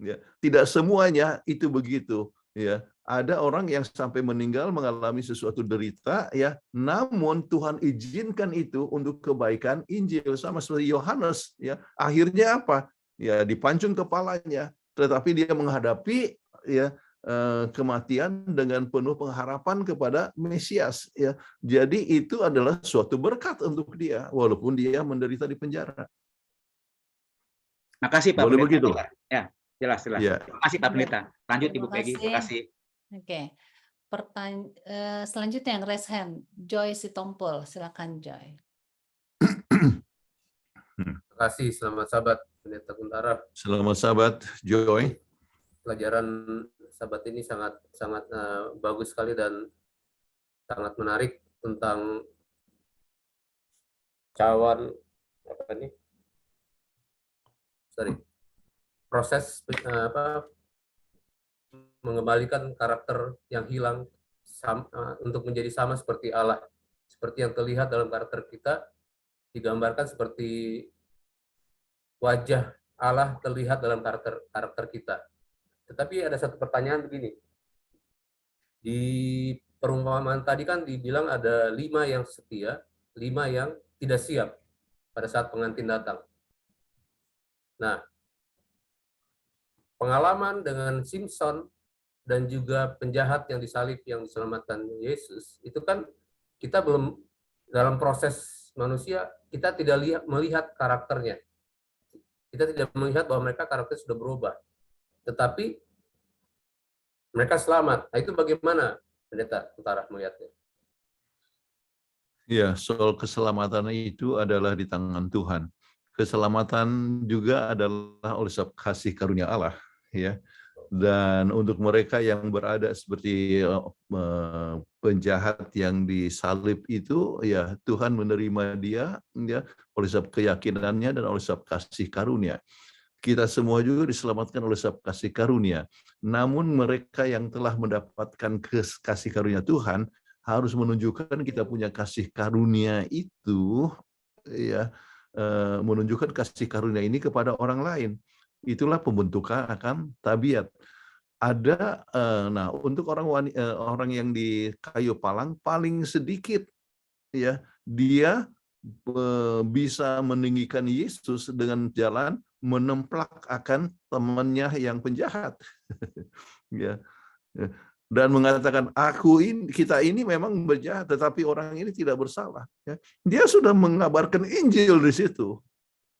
Ya, tidak semuanya itu begitu. Ya, ada orang yang sampai meninggal mengalami sesuatu derita, ya, namun Tuhan izinkan itu untuk kebaikan Injil, sama seperti Yohanes. Ya, akhirnya apa? Ya, dipancung kepalanya, tetapi dia menghadapi, ya, kematian dengan penuh pengharapan kepada Mesias, ya. Jadi itu adalah suatu berkat untuk dia walaupun dia menderita di penjara. Makasih Pak Boleh Pendeta. begitu? Ya, jelas. Ya. Terima kasih Pak Pendeta. Lanjut Ibu Terima Peggy. kasih. Terima kasih. Oke. Selanjutnya yang raise hand, Joy Sitompul. Silakan Joy. Terima kasih, selamat sahabat Pendeta Kuntara. Selamat sahabat Joy. Pelajaran sahabat ini sangat bagus sekali dan sangat menarik tentang proses mengembalikan karakter yang hilang untuk menjadi sama seperti Allah. Seperti yang terlihat dalam karakter kita, digambarkan seperti wajah Allah terlihat dalam karakter kita. Tetapi ada satu pertanyaan begini. Di perumpamaan tadi kan dibilang ada 5 yang setia, 5 yang tidak siap pada saat pengantin datang. Nah, pengalaman dengan Simpson dan juga penjahat yang disalib yang diselamatkan Yesus, itu kan kita belum, dalam proses manusia, kita tidak melihat karakternya. Kita tidak melihat bahwa mereka karakter sudah berubah. Tetapi mereka selamat. Nah, itu bagaimana Pendeta Kuntara melihatnya? Ya, soal keselamatan itu adalah di tangan Tuhan. Keselamatan juga adalah oleh sebab kasih karunia Allah, ya. Dan untuk mereka yang berada seperti penjahat yang disalib itu, ya Tuhan menerima dia, ya, oleh sebab keyakinannya dan oleh sebab kasih karunia. Kita semua juga diselamatkan oleh sebab kasih karunia. Namun mereka yang telah mendapatkan kasih karunia Tuhan harus menunjukkan kita punya kasih karunia itu, ya, menunjukkan kasih karunia ini kepada orang lain. Itulah pembentukan akan tabiat. Ada, nah untuk orang yang di kayu palang paling sedikit, ya, dia bisa meninggikan Yesus dengan jalan menemplak akan temannya yang penjahat. Ya. Dan mengatakan kita ini memang berjahat, tetapi orang ini tidak bersalah. Ya. Dia sudah mengabarkan Injil di situ.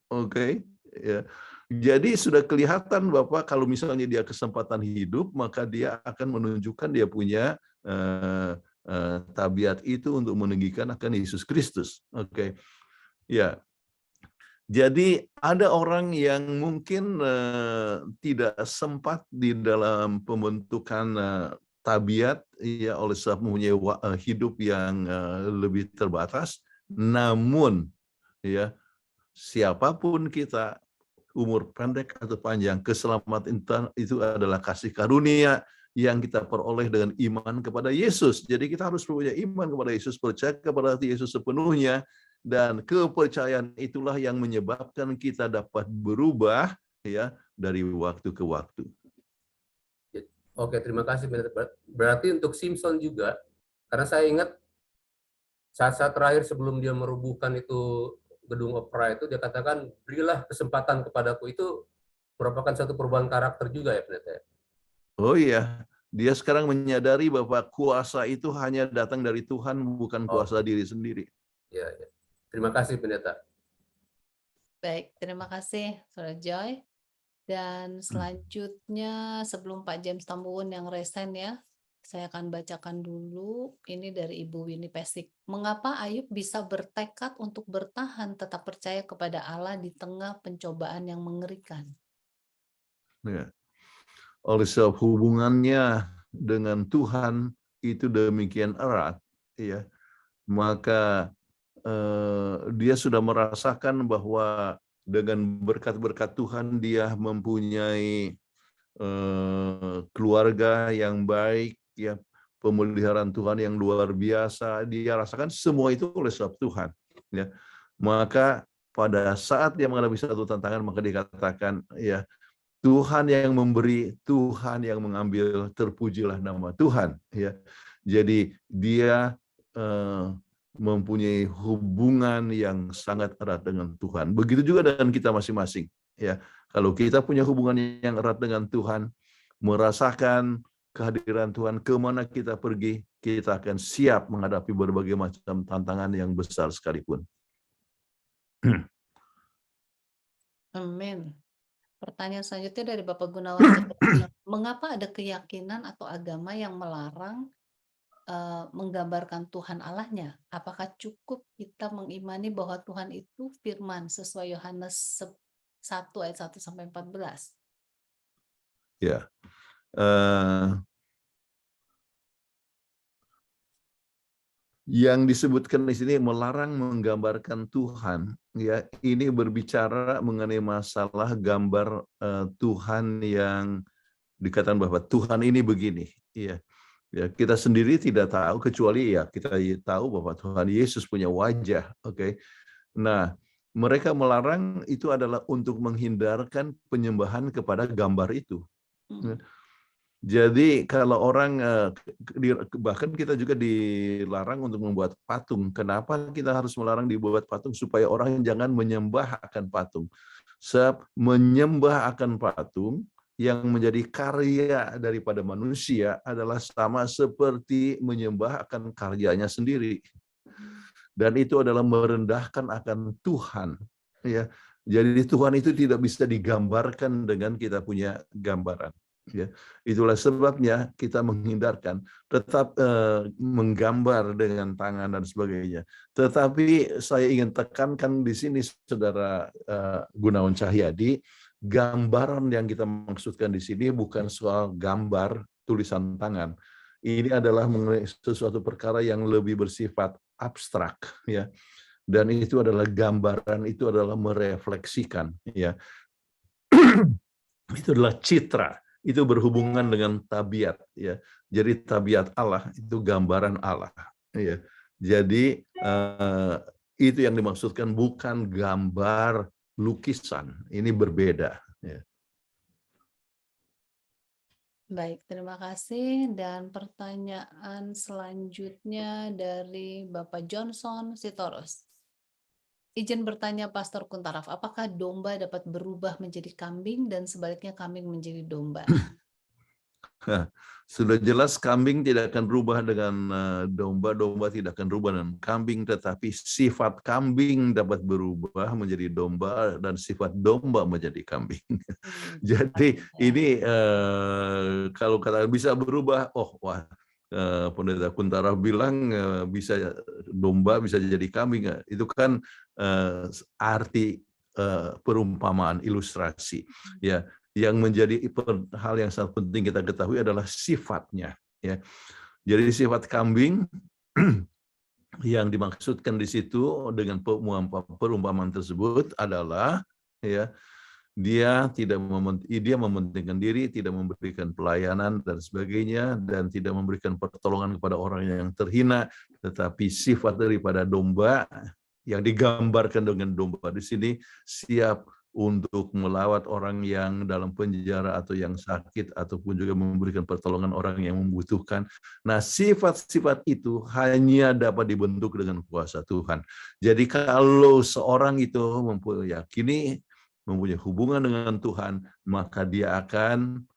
Oke, ya. Jadi sudah kelihatan Bapak kalau misalnya dia kesempatan hidup, maka dia akan menunjukkan dia punya tabiat itu untuk meninggikan akan Yesus Kristus. Oke, ya. Jadi ada orang yang mungkin tidak sempat di dalam pembentukan tabiat, ya, oleh sebab mempunyai hidup yang lebih terbatas. Namun, ya, siapapun kita, umur pendek atau panjang, keselamatan itu adalah kasih karunia yang kita peroleh dengan iman kepada Yesus. Jadi kita harus punya iman kepada Yesus, percaya kepada Yesus sepenuhnya, dan kepercayaan itulah yang menyebabkan kita dapat berubah, ya, dari waktu ke waktu. Oke, terima kasih. Berarti untuk Simpson juga, karena saya ingat saat-saat terakhir sebelum dia merubuhkan itu gedung opera itu, dia katakan, berilah kesempatan kepadaku. Itu merupakan satu perubahan karakter juga ya, Pendeta? Oh iya, dia sekarang menyadari bahwa kuasa itu hanya datang dari Tuhan, bukan kuasa diri sendiri. Ya, ya. Terima kasih, Pendeta. Baik, terima kasih Saudara Joy. Dan selanjutnya sebelum Pak James Tambuhun yang resen ya, saya akan bacakan dulu ini dari Ibu Winnie Pesik. Mengapa Ayub bisa bertekad untuk bertahan tetap percaya kepada Allah di tengah pencobaan yang mengerikan? Ya. Oleh sebab hubungannya dengan Tuhan itu demikian erat, ya, maka dia sudah merasakan bahwa dengan berkat-berkat Tuhan dia mempunyai keluarga yang baik, ya, pemeliharaan Tuhan yang luar biasa, dia rasakan semua itu oleh sebab Tuhan. Ya, maka pada saat dia menghadapi satu tantangan, maka dikatakan, ya, Tuhan yang memberi, Tuhan yang mengambil, terpujilah nama Tuhan. Ya, jadi dia mempunyai hubungan yang sangat erat dengan Tuhan. Begitu juga dengan kita masing-masing. Ya, kalau kita punya hubungan yang erat dengan Tuhan, merasakan kehadiran Tuhan kemana kita pergi, kita akan siap menghadapi berbagai macam tantangan yang besar sekalipun. Amin. Pertanyaan selanjutnya dari Bapak Gunawan Jaya. Mengapa ada keyakinan atau agama yang melarang menggambarkan Tuhan Allahnya? Apakah cukup kita mengimani bahwa Tuhan itu firman sesuai Yohanes 1 ayat 1 sampai 14? Ya. Yang disebutkan di sini melarang menggambarkan Tuhan, ya, ini berbicara mengenai masalah gambar Tuhan yang dikatakan bahwa Tuhan ini begini, ya. Ya, kita sendiri tidak tahu, kecuali ya kita tahu bahwa Tuhan Yesus punya wajah, oke. Nah, mereka melarang itu adalah untuk menghindarkan penyembahan kepada gambar itu. Jadi kalau orang, bahkan kita juga dilarang untuk membuat patung. Kenapa kita harus melarang dibuat patung? Supaya orang jangan menyembah akan patung. Sebab menyembah akan patung yang menjadi karya daripada manusia adalah sama seperti menyembah akan karyanya sendiri. Dan itu adalah merendahkan akan Tuhan. Ya, jadi Tuhan itu tidak bisa digambarkan dengan kita punya gambaran. Ya, itulah sebabnya kita menghindarkan, tetap menggambar dengan tangan dan sebagainya. Tetapi saya ingin tekankan di sini, Saudara Gunawan Cahyadi, gambaran yang kita maksudkan di sini bukan soal gambar tulisan tangan. Ini adalah mengenai sesuatu perkara yang lebih bersifat abstrak, ya. Dan itu adalah gambaran, itu adalah merefleksikan, ya. Itu adalah citra, itu berhubungan dengan tabiat, ya. Jadi tabiat Allah itu gambaran Allah, ya. Jadi itu yang dimaksudkan, bukan gambar lukisan. Ini berbeda, ya. Baik, terima kasih. Dan pertanyaan selanjutnya dari Bapak Johnson Sitorus. Izin bertanya Pastor Kuntaraf, apakah domba dapat berubah menjadi kambing dan sebaliknya kambing menjadi domba? Sudah jelas kambing tidak akan berubah dengan domba, domba tidak akan berubah dengan kambing, tetapi sifat kambing dapat berubah menjadi domba dan sifat domba menjadi kambing. Jadi ini kalau kata bisa berubah, Pendeta Kuntara bilang bisa domba bisa jadi kambing, itu kan arti perumpamaan, ilustrasi, ya. Yang menjadi hal yang sangat penting kita ketahui adalah sifatnya, ya. Jadi sifat kambing yang dimaksudkan di situ dengan perumpamaan tersebut adalah, ya, dia mementingkan diri, tidak memberikan pelayanan dan sebagainya, dan tidak memberikan pertolongan kepada orang yang terhina. Tetapi sifat daripada domba yang digambarkan dengan domba di sini siap untuk melawat orang yang dalam penjara atau yang sakit, ataupun juga memberikan pertolongan orang yang membutuhkan. Nah, sifat-sifat itu hanya dapat dibentuk dengan kuasa Tuhan. Jadi kalau seorang itu mempunyai hubungan dengan Tuhan, maka dia akan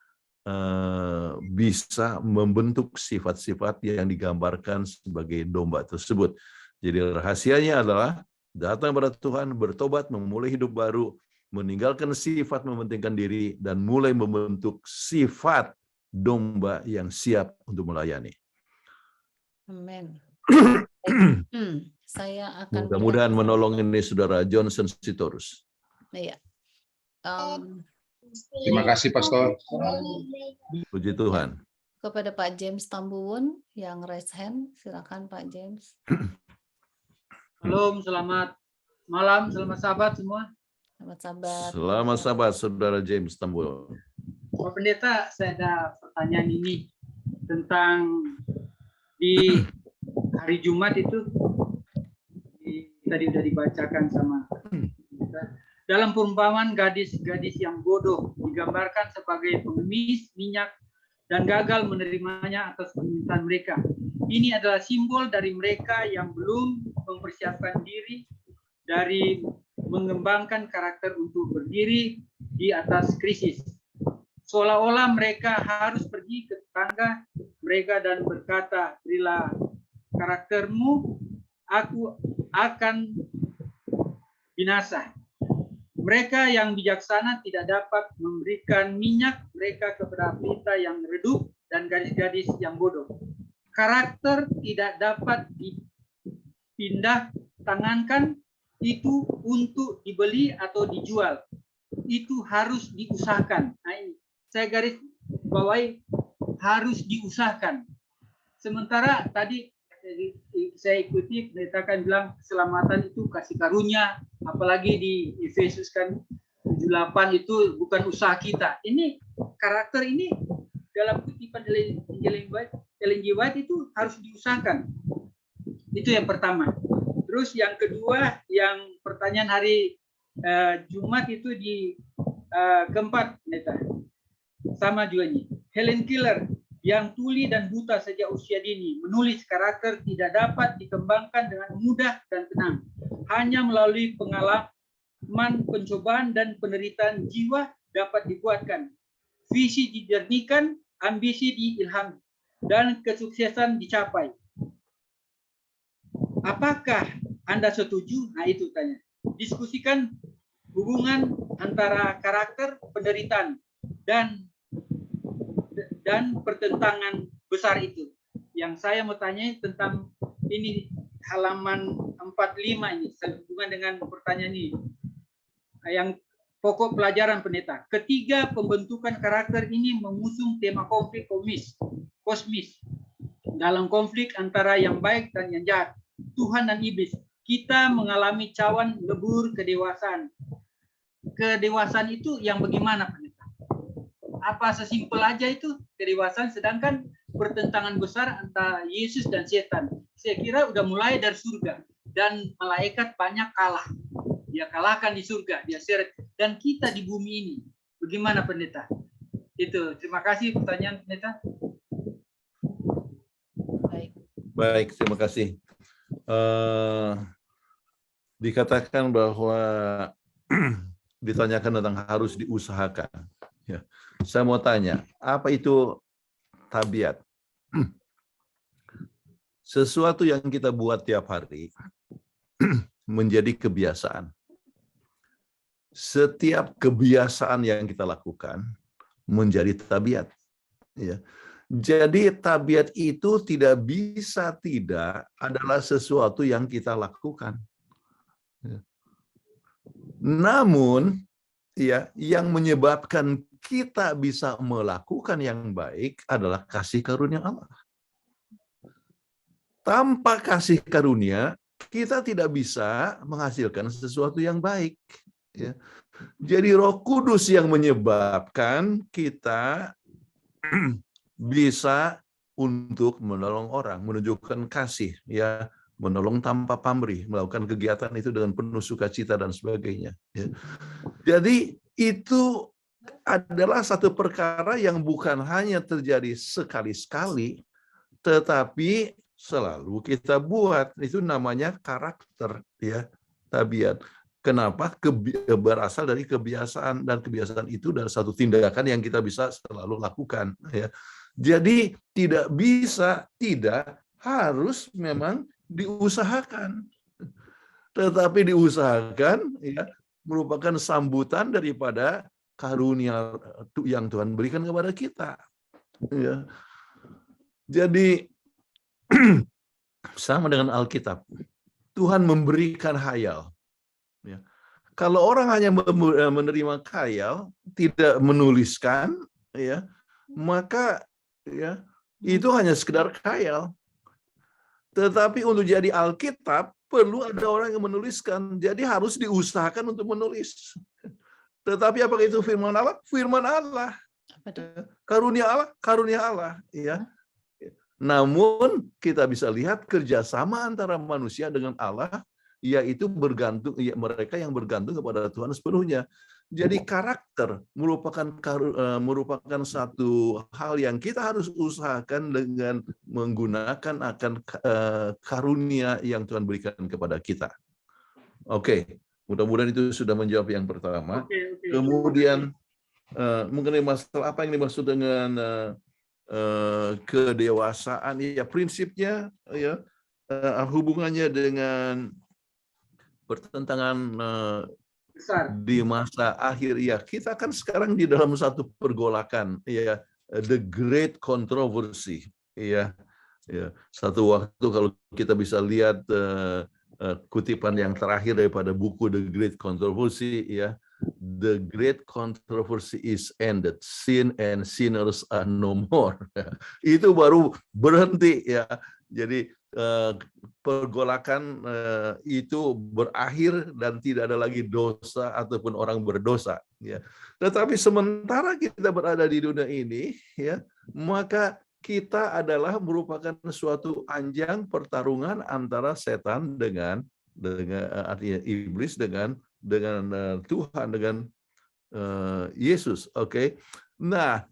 bisa membentuk sifat-sifat yang digambarkan sebagai domba tersebut. Jadi rahasianya adalah datang pada Tuhan, bertobat, memulai hidup baru, meninggalkan sifat mementingkan diri, dan mulai membentuk sifat domba yang siap untuk melayani. Amin. Saya akan mudah-mudahan menolong ini Saudara Johnson Sitorus. Iya. Terima kasih, Pastor. Puji Tuhan. Kepada Pak James Tambuwun yang raise hand, silakan Pak James. Shalom, selamat malam, selamat sahabat semua. Selamat sahabat. Selamat sahabat, Saudara James Tambuwun. Pak Pendeta, saya ada pertanyaan ini tentang di hari Jumat itu tadi sudah dibacakan sama kita. Dalam perumpamaan gadis-gadis yang bodoh digambarkan sebagai pengemis minyak dan gagal menerimanya atas permintaan mereka. Ini adalah simbol dari mereka yang belum mempersiapkan diri dari mengembangkan karakter untuk berdiri di atas krisis. Seolah-olah mereka harus pergi ke tetangga mereka dan berkata, berilah karaktermu, aku akan binasa. Mereka yang bijaksana tidak dapat memberikan minyak mereka kepada pelita yang redup dan gadis-gadis yang bodoh. Karakter tidak dapat dipindah tangankan, itu untuk dibeli atau dijual. Itu harus diusahakan. Nah, ini saya garis bawahi, harus diusahakan. Sementara tadi saya ikuti pendeta kan bilang keselamatan itu kasih karunia, apalagi di Efesus kan 7:8 itu bukan usaha kita. Ini karakter ini dalam kutipan Ellen G. White itu harus diusahakan. Itu yang pertama. Terus yang kedua, yang pertanyaan hari Jumat itu di keempat, pendeta. Sama juga nih. Helen Keller yang tuli dan buta sejak usia dini, menulis karakter tidak dapat dikembangkan dengan mudah dan tenang. Hanya melalui pengalaman, pencobaan, dan penderitaan jiwa dapat dibuatkan. Visi dijernihkan, ambisi diilhami, dan kesuksesan dicapai. Apakah Anda setuju? Nah itu tanya. Diskusikan hubungan antara karakter, penderitaan, dan pertentangan besar itu. Yang saya mau tanya tentang ini halaman 45 ini, sehubungan dengan pertanyaan ini. Yang pokok pelajaran pendeta. Ketiga, pembentukan karakter ini mengusung tema konflik kosmis. Dalam konflik antara yang baik dan yang jahat, Tuhan dan iblis, kita mengalami cawan lebur kedewasaan. Kedewasaan itu yang bagaimana, pendeta? Apa sesimpel aja itu kedewasaan, sedangkan pertentangan besar antara Yesus dan setan. Saya kira udah mulai dari surga dan malaikat banyak kalah. Dia kalahkan di surga, dia seret, dan kita di bumi ini. Bagaimana, pendeta? Itu. Terima kasih pertanyaan, pendeta. Baik, terima kasih. Dikatakan bahwa ditanyakan tentang harus diusahakan. Ya. Saya mau tanya, apa itu tabiat? Sesuatu yang kita buat tiap hari menjadi kebiasaan. Setiap kebiasaan yang kita lakukan menjadi tabiat. Ya. Jadi tabiat itu tidak bisa tidak adalah sesuatu yang kita lakukan. Ya. Namun, ya, yang menyebabkan kita bisa melakukan yang baik adalah kasih karunia Allah. Tanpa kasih karunia, kita tidak bisa menghasilkan sesuatu yang baik. Ya. Jadi Roh Kudus yang menyebabkan kita bisa untuk menolong orang, menunjukkan kasih, ya, menolong tanpa pamrih, melakukan kegiatan itu dengan penuh sukacita dan sebagainya. Ya. Jadi itu adalah satu perkara yang bukan hanya terjadi sekali-sekali, tetapi selalu kita buat. Itu namanya karakter, ya, tabiat. Kenapa? Berasal dari kebiasaan, dan kebiasaan itu dari satu tindakan yang kita bisa selalu lakukan. Ya. Jadi tidak bisa, tidak harus memang diusahakan, tetapi diusahakan, ya, merupakan sambutan daripada karunia yang Tuhan berikan kepada kita. Ya. Jadi sama dengan Alkitab, Tuhan memberikan hayal. Ya. Kalau orang hanya menerima hayal, tidak menuliskan, ya, maka, ya, itu hanya sekedar hayal. Tetapi untuk jadi Alkitab perlu ada orang yang menuliskan. Jadi harus diusahakan untuk menulis. Tetapi apakah itu firman Allah? Firman Allah. Apa tuh? Karunia Allah, ya. Namun kita bisa lihat kerjasama antara manusia dengan Allah, yaitu bergantung, ya, mereka yang bergantung kepada Tuhan sepenuhnya. Jadi karakter merupakan satu hal yang kita harus usahakan dengan menggunakan akan karunia yang Tuhan berikan kepada kita. Oke, mudah-mudahan itu sudah menjawab yang pertama. Oke. Kemudian mengenai masalah apa yang dimaksud dengan kedewasaan, ya prinsipnya ya hubungannya dengan pertentangan Besar. di masa akhir, ya kita kan sekarang di dalam satu pergolakan, ya the great controversy, ya satu waktu kalau kita bisa lihat kutipan yang terakhir daripada buku The Great Controversy, ya the great controversy is ended, sin and sinners are no more. Itu baru berhenti, ya. Jadi pergolakan itu berakhir dan tidak ada lagi dosa ataupun orang berdosa, ya. Tetapi sementara kita berada di dunia ini, ya, maka kita adalah merupakan suatu anjang pertarungan antara setan dengan artinya iblis dengan Tuhan, dengan Yesus. Oke. Nah,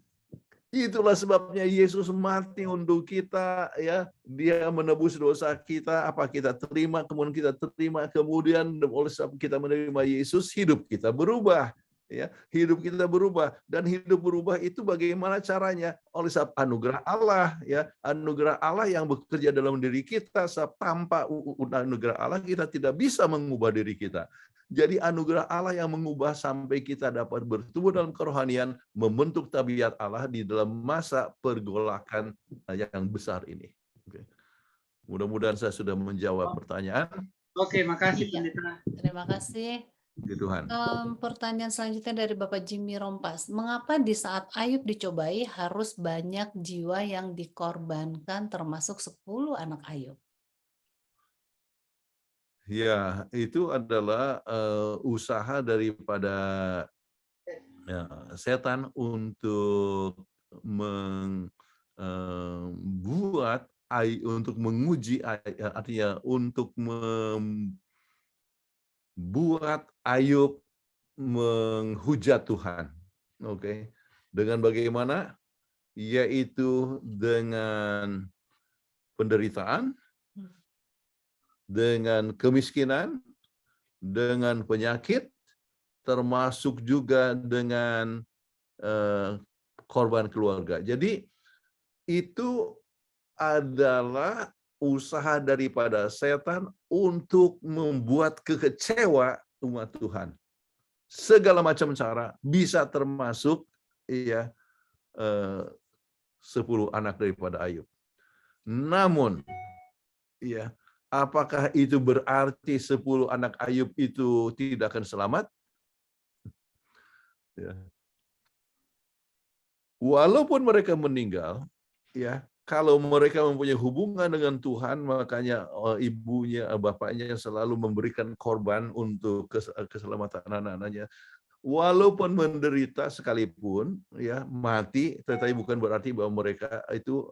itulah sebabnya Yesus mati untuk kita, ya. Dia menebus dosa kita, apa kita terima, kemudian oleh sebab kita menerima Yesus, hidup kita berubah, ya. Hidup kita berubah, dan hidup berubah itu bagaimana caranya? Oleh sebab anugerah Allah, ya. Anugerah Allah yang bekerja dalam diri kita. Sebab tanpa anugerah Allah kita tidak bisa mengubah diri kita. Jadi anugerah Allah yang mengubah sampai kita dapat bertumbuh dalam kerohanian, membentuk tabiat Allah di dalam masa pergolakan yang besar ini. Oke. Mudah-mudahan saya sudah menjawab pertanyaan. Oke, makasih Iya. Pendeta. Terima kasih. Puji Tuhan. Pertanyaan selanjutnya dari Bapak Jimmy Rompas. Mengapa di saat Ayub dicobai harus banyak jiwa yang dikorbankan termasuk 10 anak Ayub? Ya, itu adalah usaha daripada setan untuk membuat untuk menguji, artinya untuk membuat Ayub menghujat Tuhan. Oke. Dengan bagaimana? Yaitu dengan penderitaan, dengan kemiskinan, dengan penyakit, termasuk juga dengan korban keluarga. Jadi itu adalah usaha daripada setan untuk membuat kekecewa umat Tuhan. Segala macam cara, bisa termasuk 10 anak daripada Ayub. Namun, ya, apakah itu berarti 10 anak Ayub itu tidak akan selamat? Ya. Walaupun mereka meninggal, ya, kalau mereka mempunyai hubungan dengan Tuhan, makanya ibunya, bapaknya selalu memberikan korban untuk keselamatan anak-anaknya. Walaupun menderita sekalipun, ya, mati, tetapi bukan berarti bahwa mereka itu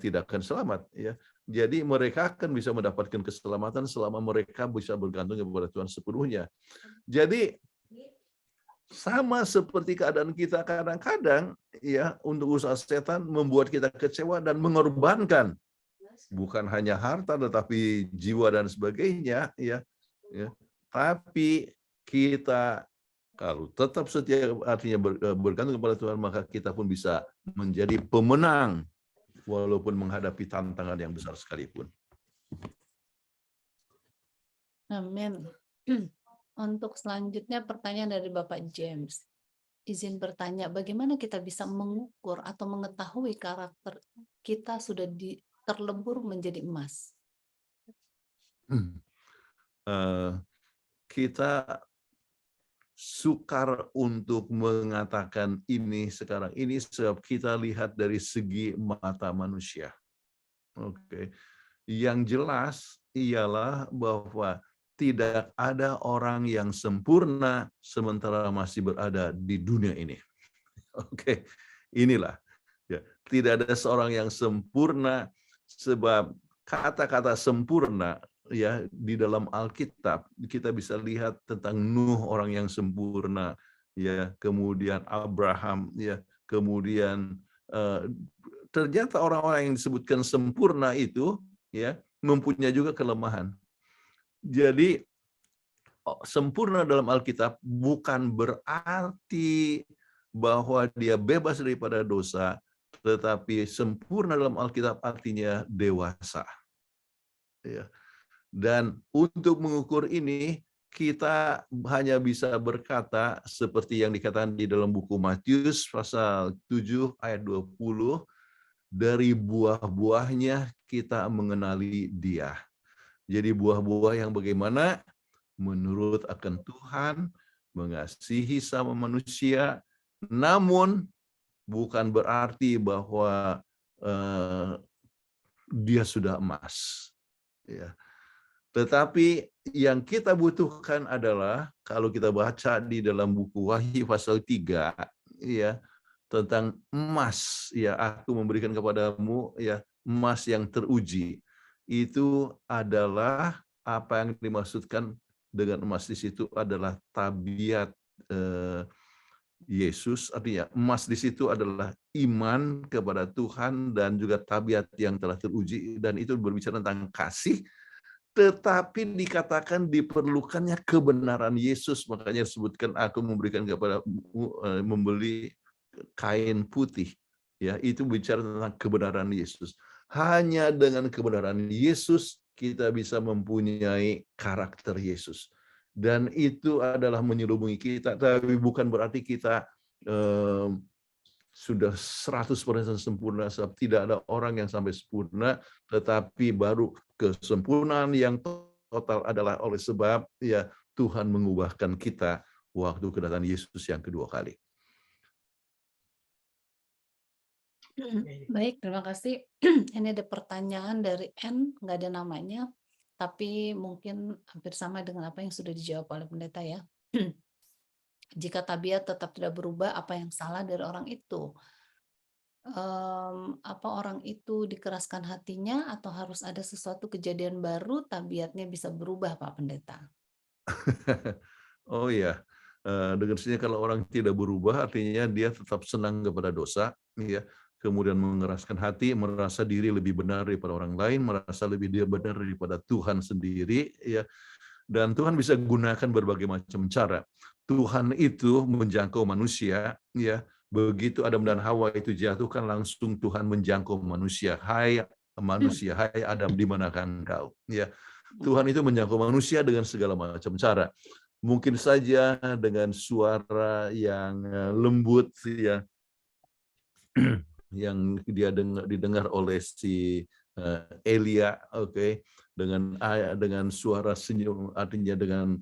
tidak akan selamat, ya. Jadi mereka akan bisa mendapatkan keselamatan selama mereka bisa bergantung kepada Tuhan sepenuhnya. Jadi sama seperti keadaan kita kadang-kadang, ya, untuk usaha setan membuat kita kecewa dan mengorbankan bukan hanya harta tetapi jiwa dan sebagainya, ya. Tapi kita kalau tetap setia, artinya bergantung kepada Tuhan, maka kita pun bisa menjadi pemenang walaupun menghadapi tantangan yang besar sekalipun. Amin. Untuk selanjutnya pertanyaan dari Bapak James. Izin bertanya, bagaimana kita bisa mengukur atau mengetahui karakter kita sudah terlebur menjadi emas? Kita sukar untuk mengatakan ini sekarang ini sebab kita lihat dari segi mata manusia. Oke. Yang jelas ialah bahwa tidak ada orang yang sempurna sementara masih berada di dunia ini. Oke, inilah ya, tidak ada seorang yang sempurna, sebab kata-kata sempurna ya di dalam Alkitab kita bisa lihat tentang Nuh, orang yang sempurna, ya, kemudian Abraham, ya, kemudian ternyata orang-orang yang disebutkan sempurna itu ya mempunyai juga kelemahan. Jadi sempurna dalam Alkitab bukan berarti bahwa dia bebas daripada dosa, tetapi sempurna dalam Alkitab artinya dewasa. Ya. Dan untuk mengukur ini, kita hanya bisa berkata seperti yang dikatakan di dalam buku Matius pasal 7 ayat 20, dari buah-buahnya kita mengenali dia. Jadi buah-buah yang bagaimana? Menurut akan Tuhan, mengasihi sama manusia, namun bukan berarti bahwa dia sudah emas. Ya. Tetapi yang kita butuhkan adalah, kalau kita baca di dalam buku Wahyu pasal 3, ya, tentang emas, ya, aku memberikan kepadamu ya emas yang teruji. Itu adalah apa yang dimaksudkan dengan emas di situ adalah tabiat Yesus. Artinya emas di situ adalah iman kepada Tuhan dan juga tabiat yang telah teruji, dan itu berbicara tentang kasih, tetapi dikatakan diperlukannya kebenaran Yesus. Makanya disebutkan aku memberikan kepada membeli kain putih, ya, itu bicara tentang kebenaran Yesus. Hanya dengan kebenaran Yesus kita bisa mempunyai karakter Yesus, dan itu adalah menyelubungi kita. Tapi bukan berarti kita sudah 100% sempurna, sebab tidak ada orang yang sampai sempurna, tetapi baru kesempurnaan yang total adalah oleh sebab ya Tuhan mengubahkan kita waktu kedatangan Yesus yang kedua kali. Baik, terima kasih. Ini ada pertanyaan dari N, nggak ada namanya, tapi mungkin hampir sama dengan apa yang sudah dijawab oleh pendeta ya. Jika tabiat tetap tidak berubah, apa yang salah dari orang itu? Apa orang itu dikeraskan hatinya atau harus ada sesuatu kejadian baru tabiatnya bisa berubah, Pak Pendeta? Oh iya, dengan sini kalau orang tidak berubah artinya dia tetap senang kepada dosa, ya, kemudian mengeraskan hati, merasa diri lebih benar daripada orang lain, merasa lebih dia benar daripada Tuhan sendiri, ya. Dan Tuhan bisa gunakan berbagai macam cara. Tuhan itu menjangkau manusia, ya. Begitu Adam dan Hawa itu jatuh, kan langsung Tuhan menjangkau manusia. Hai manusia, hai Adam, di manakah engkau? Ya. Tuhan itu menjangkau manusia dengan segala macam cara. Mungkin saja dengan suara yang lembut, ya, yang dia didengar oleh si Elia, oke, dengan suara senyum, artinya dengan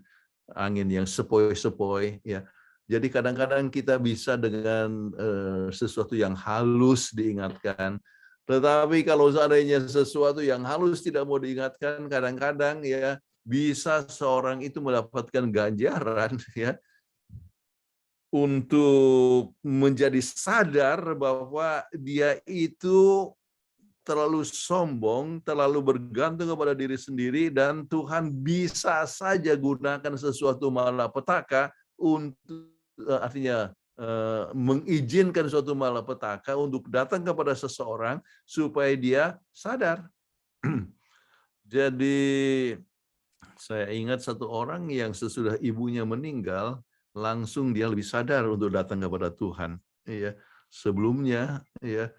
angin yang sepoi-sepoi, ya. Jadi kadang-kadang kita bisa dengan sesuatu yang halus diingatkan, tetapi kalau seandainya sesuatu yang halus tidak mau diingatkan, kadang-kadang ya bisa seorang itu mendapatkan ganjaran, ya, untuk menjadi sadar bahwa dia itu terlalu sombong, terlalu bergantung kepada diri sendiri, dan Tuhan bisa saja gunakan sesuatu malapetaka untuk artinya mengizinkan suatu malapetaka untuk datang kepada seseorang supaya dia sadar. Jadi saya ingat satu orang yang sesudah ibunya meninggal, langsung dia lebih sadar untuk datang kepada Tuhan. Ya, sebelumnya ya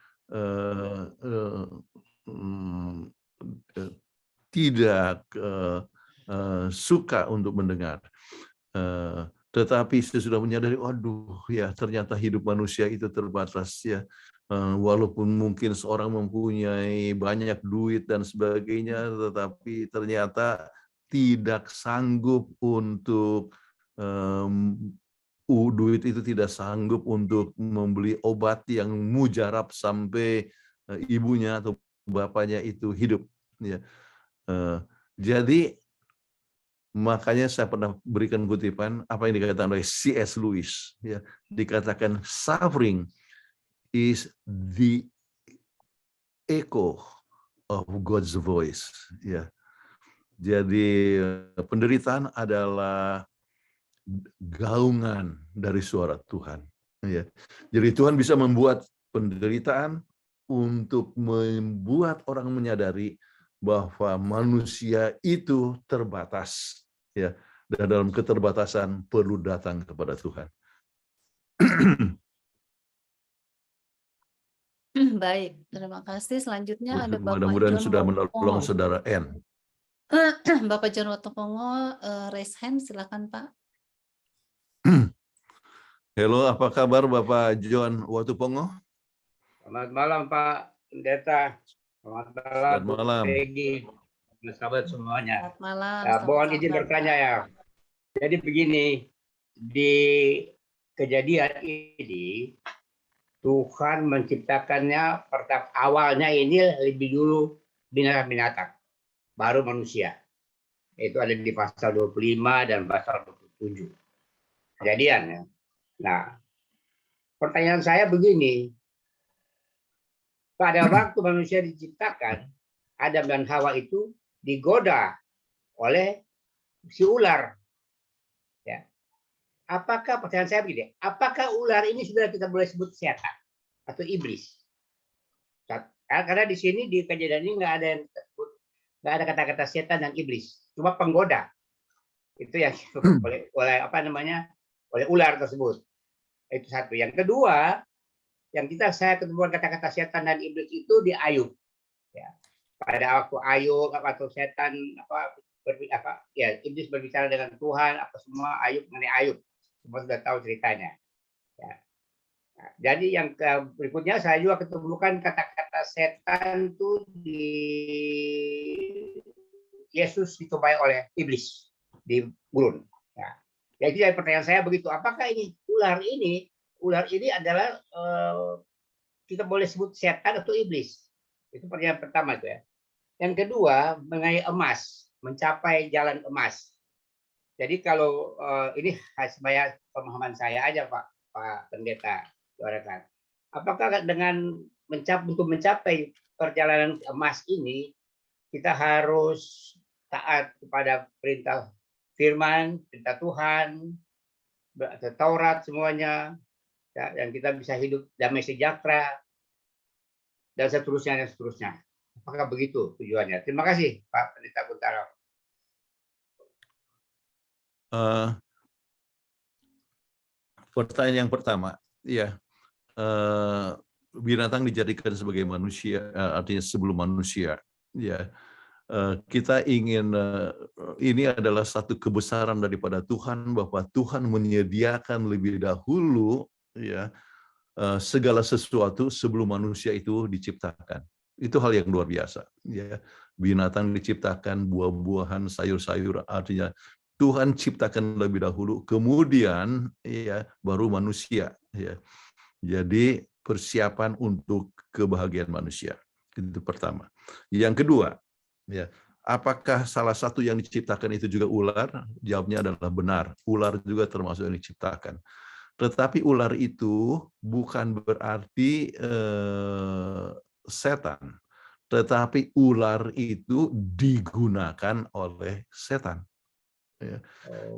tidak suka untuk mendengar. Tetapi sesudah menyadari, waduh ya ternyata hidup manusia itu terbatas, ya. Walaupun mungkin seorang mempunyai banyak duit dan sebagainya, tetapi ternyata tidak sanggup untuk duit itu tidak sanggup untuk membeli obat yang mujarab sampai ibunya atau bapaknya itu hidup. Ya. Jadi Makanya saya pernah berikan kutipan apa yang dikatakan oleh C.S. Lewis, ya, dikatakan suffering is the echo of God's voice, ya. Jadi penderitaan adalah gaungan dari suara Tuhan, ya. Jadi Tuhan bisa membuat penderitaan untuk membuat orang menyadari bahwa manusia itu terbatas, ya, dan dalam keterbatasan perlu datang kepada Tuhan. Baik, terima kasih. Selanjutnya ada Bapak Mudah-mudahan John sudah menolong Watopongo. saudara N. Bapak John Watopongo, raise hand, silakan Pak. Halo, apa kabar Bapak John Watopongo? Selamat malam Pak Pendeta. Selamat malam Selamat Bu malam. Peggy, sahabat semuanya. Selamat malam. Mohon selamat izin malam, bertanya Pak. ya. Jadi begini, di kejadian ini Tuhan menciptakannya awalnya ini lebih dulu binatang-binatang, baru manusia. Itu ada di pasal 25 dan pasal 27. Kejadian ya. Nah, pertanyaan saya begini. Pada waktu manusia diciptakan, Adam dan Hawa itu digoda oleh si ular. Ya. Apakah, pertanyaan saya begini, apakah ular ini sudah kita boleh sebut setan atau iblis? Karena di sini di kejadian ini nggak ada yang disebut, nggak ada kata-kata setan dan iblis, cuma penggoda. Itu yang oleh apa namanya, oleh ular tersebut. Itu satu. Yang kedua, yang saya ketemuan kata-kata setan dan iblis itu di Ayub. Ya. Pada waktu Ayub atau setan iblis berbicara dengan Tuhan apa semua, Ayub mengenai Ayub semua sudah tahu ceritanya. Ya. Nah, jadi yang berikutnya saya juga ketemukan kata-kata setan itu di Yesus dicobai oleh iblis di gurun. Ya. Jadi pertanyaan saya begitu, apakah ini ular ini adalah kita boleh sebut setan atau iblis? Itu pertanyaan pertama itu ya. Yang kedua mengenai emas, mencapai jalan emas. Jadi kalau ini sebenarnya pemahaman saya aja Pak Pendeta, apakah dengan untuk mencapai perjalanan emas ini kita harus taat kepada perintah firman, perintah Tuhan, Taurat semuanya, ya, dan kita bisa hidup damai sejahtera dan seterusnya dan seterusnya. Apakah begitu tujuannya? Terima kasih Pak Pendeta Kuntaro. Pertanyaan yang pertama, ya, binatang dijadikan sebagai manusia, artinya sebelum manusia, ya. Kita ingin, ini adalah satu kebesaran daripada Tuhan bahwa Tuhan menyediakan lebih dahulu, ya, segala sesuatu sebelum manusia itu diciptakan. Itu hal yang luar biasa, ya. Binatang diciptakan, buah-buahan, sayur-sayur, artinya Tuhan ciptakan lebih dahulu, kemudian ya baru manusia, ya. Jadi persiapan untuk kebahagiaan manusia. Itu pertama. Yang kedua, ya, apakah salah satu yang diciptakan itu juga ular? Jawabnya adalah benar. Ular juga termasuk yang diciptakan. Tetapi ular itu bukan berarti setan. Tetapi ular itu digunakan oleh setan. Ya.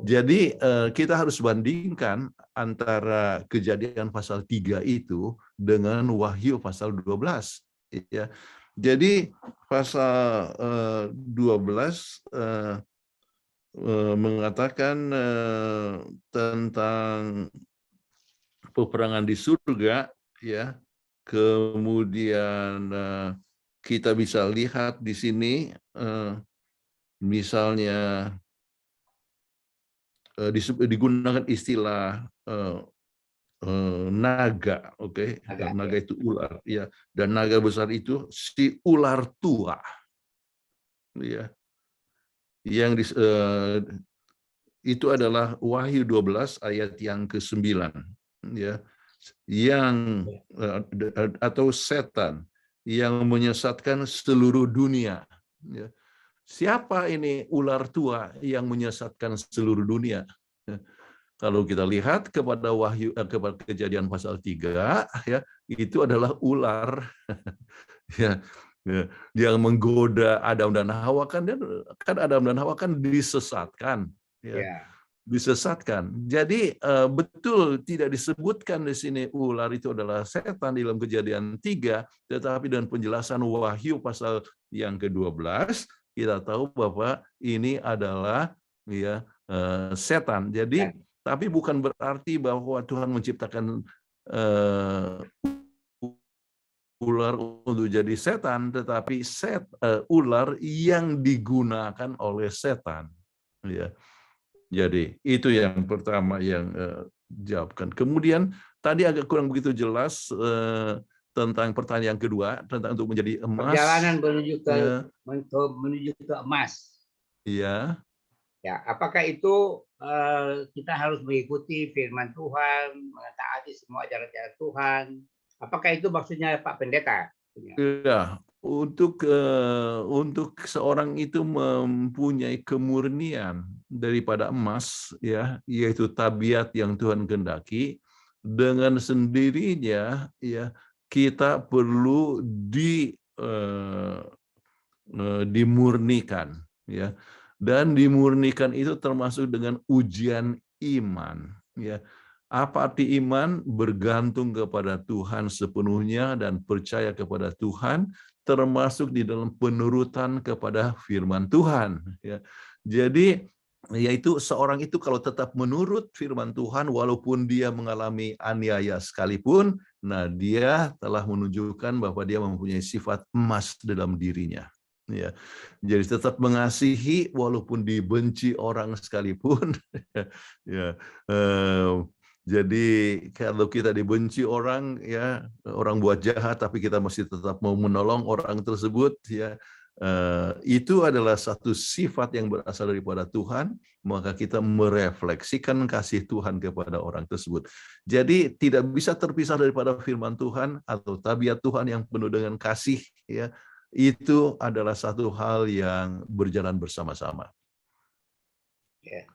Jadi kita harus bandingkan antara Kejadian pasal 3 itu dengan Wahyu pasal 12. Ya. Jadi pasal 12 mengatakan tentang peperangan di surga, ya. Kemudian kita bisa lihat di sini misalnya digunakan istilah naga, oke? Naga itu ular, ya. Dan naga besar itu si ular tua, ya. Yang itu adalah Wahyu 12 ayat yang ke-9, ya. Yang atau setan yang menyesatkan seluruh dunia, ya. Siapa ini ular tua yang menyesatkan seluruh dunia? Kalau kita lihat kepada kepada Kejadian pasal 3, ya, itu adalah ular ya, yang menggoda Adam dan Hawa, kan Adam dan Hawa kan disesatkan, ya. Ya. Disesatkan. Jadi betul tidak disebutkan di sini ular itu adalah setan di dalam Kejadian 3, tetapi dengan penjelasan Wahyu pasal yang ke-12 kita tahu bahwa ini adalah ya setan. Jadi tapi bukan berarti bahwa Tuhan menciptakan ular untuk jadi setan, tetapi ular yang digunakan oleh setan. Ya. Jadi itu yang pertama yang jawabkan. Kemudian tadi agak kurang begitu jelas tentang pertanyaan kedua, tentang untuk menjadi emas. Perjalanan menuju ke emas. Iya. Ya, apakah itu kita harus mengikuti firman Tuhan, mentaati semua ajaran-ajaran Tuhan? Apakah itu maksudnya Pak Pendeta? Ya, untuk seorang itu mempunyai kemurnian daripada emas, ya, yaitu tabiat yang Tuhan kehendaki, dengan sendirinya, ya, kita perlu dimurnikan, ya, dan dimurnikan itu termasuk dengan ujian iman, ya. Apa arti iman? Bergantung kepada Tuhan sepenuhnya dan percaya kepada Tuhan, termasuk di dalam penurutan kepada firman Tuhan. Ya. Jadi, yaitu seorang itu kalau tetap menurut firman Tuhan, walaupun dia mengalami aniaya sekalipun, nah dia telah menunjukkan bahwa dia mempunyai sifat emas dalam dirinya. Ya, jadi tetap mengasihi walaupun dibenci orang sekalipun. Ya. Jadi kalau kita dibenci orang, ya, orang buat jahat, tapi kita masih tetap mau menolong orang tersebut, ya, itu adalah satu sifat yang berasal daripada Tuhan, maka kita merefleksikan kasih Tuhan kepada orang tersebut. Jadi tidak bisa terpisah daripada firman Tuhan atau tabiat Tuhan yang penuh dengan kasih, ya, itu adalah satu hal yang berjalan bersama-sama. Ya.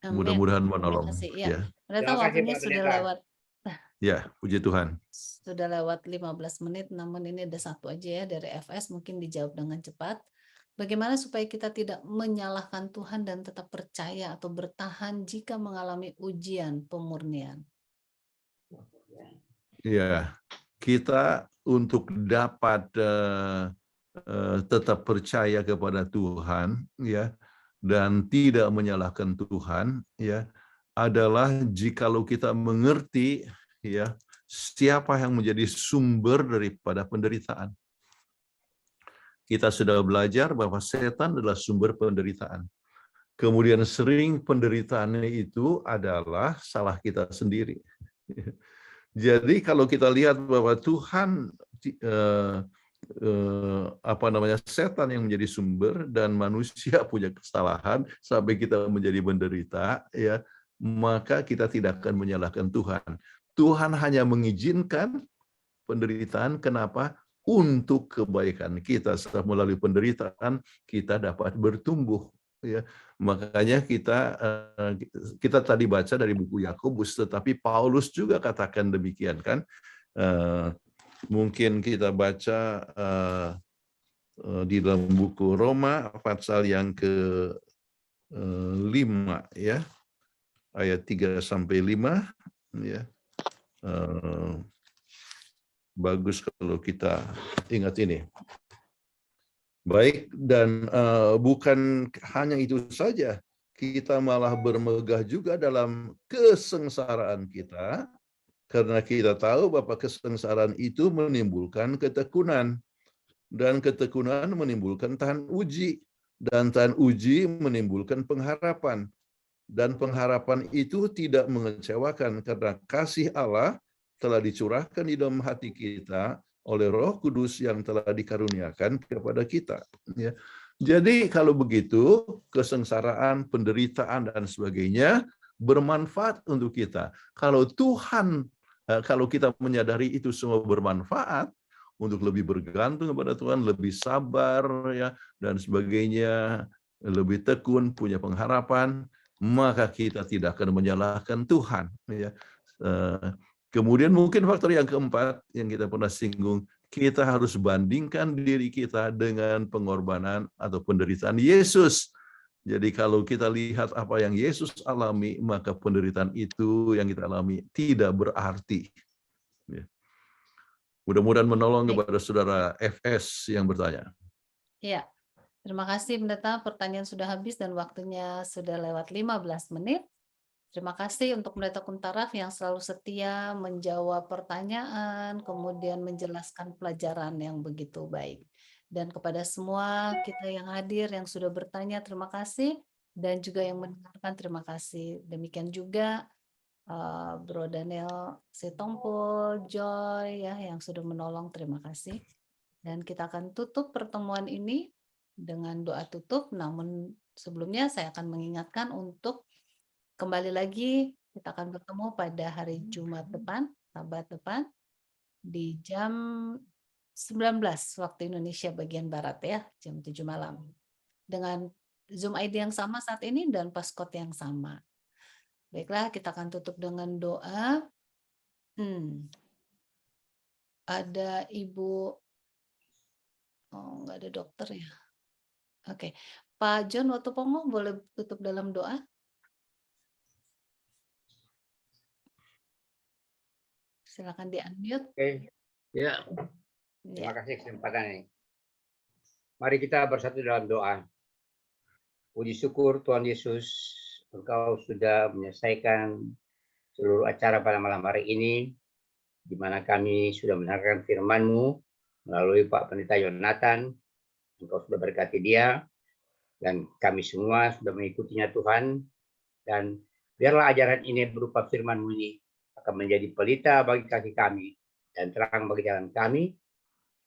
Mudah-mudahan menolong. Ya. Ternyata waktunya sudah lewat. Ya, puji Tuhan. Sudah lewat 15 menit, namun ini ada satu aja ya dari FS, mungkin dijawab dengan cepat. Bagaimana supaya kita tidak menyalahkan Tuhan dan tetap percaya atau bertahan jika mengalami ujian pemurnian? Ya, kita untuk dapat tetap percaya kepada Tuhan, ya, dan tidak menyalahkan Tuhan, ya, adalah jikalau kita mengerti, ya, siapa yang menjadi sumber daripada penderitaan. Kita sudah belajar bahwa setan adalah sumber penderitaan. Kemudian sering penderitaannya itu adalah salah kita sendiri. Jadi kalau kita lihat bahwa Tuhan setan yang menjadi sumber dan manusia punya kesalahan sampai kita menjadi menderita, ya, maka kita tidak akan menyalahkan Tuhan. Tuhan hanya mengizinkan penderitaan, kenapa? Untuk kebaikan kita. Setelah melalui penderitaan kita dapat bertumbuh, ya. Makanya kita tadi baca dari buku Yakobus, tetapi Paulus juga katakan demikian, kan? Mungkin kita baca di dalam buku Roma pasal yang ke-5, ya, ayat 3-5, ya. Bagus kalau kita ingat ini. Baik, dan bukan hanya itu saja, kita malah bermegah juga dalam kesengsaraan kita, karena kita tahu bahwa kesengsaraan itu menimbulkan ketekunan, dan ketekunan menimbulkan tahan uji, dan tahan uji menimbulkan pengharapan, dan pengharapan itu tidak mengecewakan karena kasih Allah telah dicurahkan di dalam hati kita oleh Roh Kudus yang telah dikaruniakan kepada kita. Ya. Jadi kalau begitu, kesengsaraan, penderitaan, dan sebagainya bermanfaat untuk kita. Kalau kita menyadari itu semua bermanfaat, untuk lebih bergantung kepada Tuhan, lebih sabar ya dan sebagainya, lebih tekun, punya pengharapan, maka kita tidak akan menyalahkan Tuhan ya. Kemudian mungkin faktor yang keempat yang kita pernah singgung, kita harus bandingkan diri kita dengan pengorbanan atau penderitaan Yesus. Jadi kalau kita lihat apa yang Yesus alami, maka penderitaan itu yang kita alami tidak berarti. Ya. Mudah-mudahan menolong kepada saudara FS yang bertanya. Ya, terima kasih Pendeta. Pertanyaan sudah habis dan waktunya sudah lewat 15 menit. Terima kasih untuk Pendeta Kuntaraf yang selalu setia menjawab pertanyaan, kemudian menjelaskan pelajaran yang begitu baik. Dan kepada semua kita yang hadir, yang sudah bertanya, terima kasih. Dan juga yang mendengarkan, terima kasih. Demikian juga Bro Daniel Sitompul, Joy, ya, yang sudah menolong, terima kasih. Dan kita akan tutup pertemuan ini dengan doa tutup. Namun sebelumnya saya akan mengingatkan untuk kembali lagi, kita akan bertemu pada hari Jumat depan, Sabat depan, di jam 19 waktu Indonesia bagian Barat ya, jam 7 malam. Dengan Zoom ID yang sama saat ini dan passcode yang sama. Baiklah, kita akan tutup dengan doa. Ada Ibu, oh nggak ada dokter ya. Oke, Pak John Watupongo boleh tutup dalam doa? Silakan di-unmute. Oke. Ya. Terima kasih kesempatan ini. Mari kita bersatu dalam doa. Puji syukur Tuhan Yesus, Engkau sudah menyelesaikan seluruh acara pada malam hari ini, di mana kami sudah mendengarkan firman-Mu melalui Pak Pendeta Yonatan. Engkau sudah berkati dia, dan kami semua sudah mengikutinya Tuhan. Dan biarlah ajaran ini berupa firman-Mu ini akan menjadi pelita bagi kaki kami dan terang bagi jalan kami,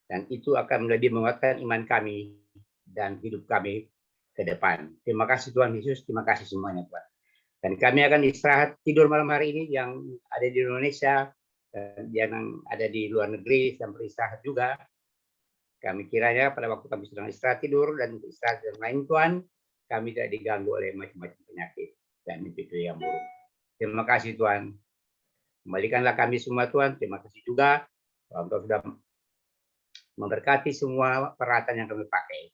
dan itu akan lebih menguatkan iman kami dan hidup kami ke depan. Terima kasih Tuhan Yesus, terima kasih semuanya Tuhan. Dan kami akan istirahat tidur malam hari ini yang ada di Indonesia dan yang ada di luar negeri dan beristirahat juga. Kami kiranya pada waktu kami sedang istirahat tidur dan istirahat yang lain Tuhan, kami tidak diganggu oleh macam-macam penyakit dan mimpi yang buruk. Terima kasih Tuhan. Kembalikanlah kami semua Tuhan. Terima kasih juga Engkau sudah memberkati semua peralatan yang kami pakai.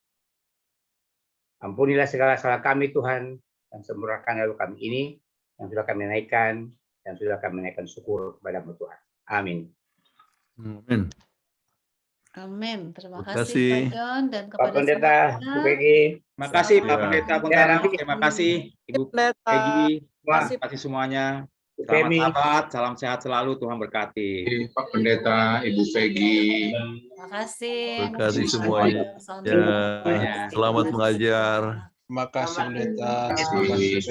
Ampunilah segala salah kami Tuhan, dan sempurnakan lalu kami ini yang sudah kami naikkan dan sudah kami naikkan syukur kepada-Mu Tuhan. Amin. Amin. Amin. Terima Terima kasih kasih. Pak John dan Pak kepada Pendeta, Bu semuanya. Peggy, Terima kasih Pak Ya. Pendeta Ya, Kuntaraf, nanti terima kasih Ibu Pendeta. Peggy, Wah. terima kasih semuanya. Bu Selamat Femi, sahabat, salam sehat selalu, Tuhan berkati. Pak Pendeta, Ibu Peggy. Terima kasih. Terima kasih Mungkin semuanya. Pak John, Ya, terima kasih. selamat mengajar. Terima kasih Pendeta. Terima Terima kasih.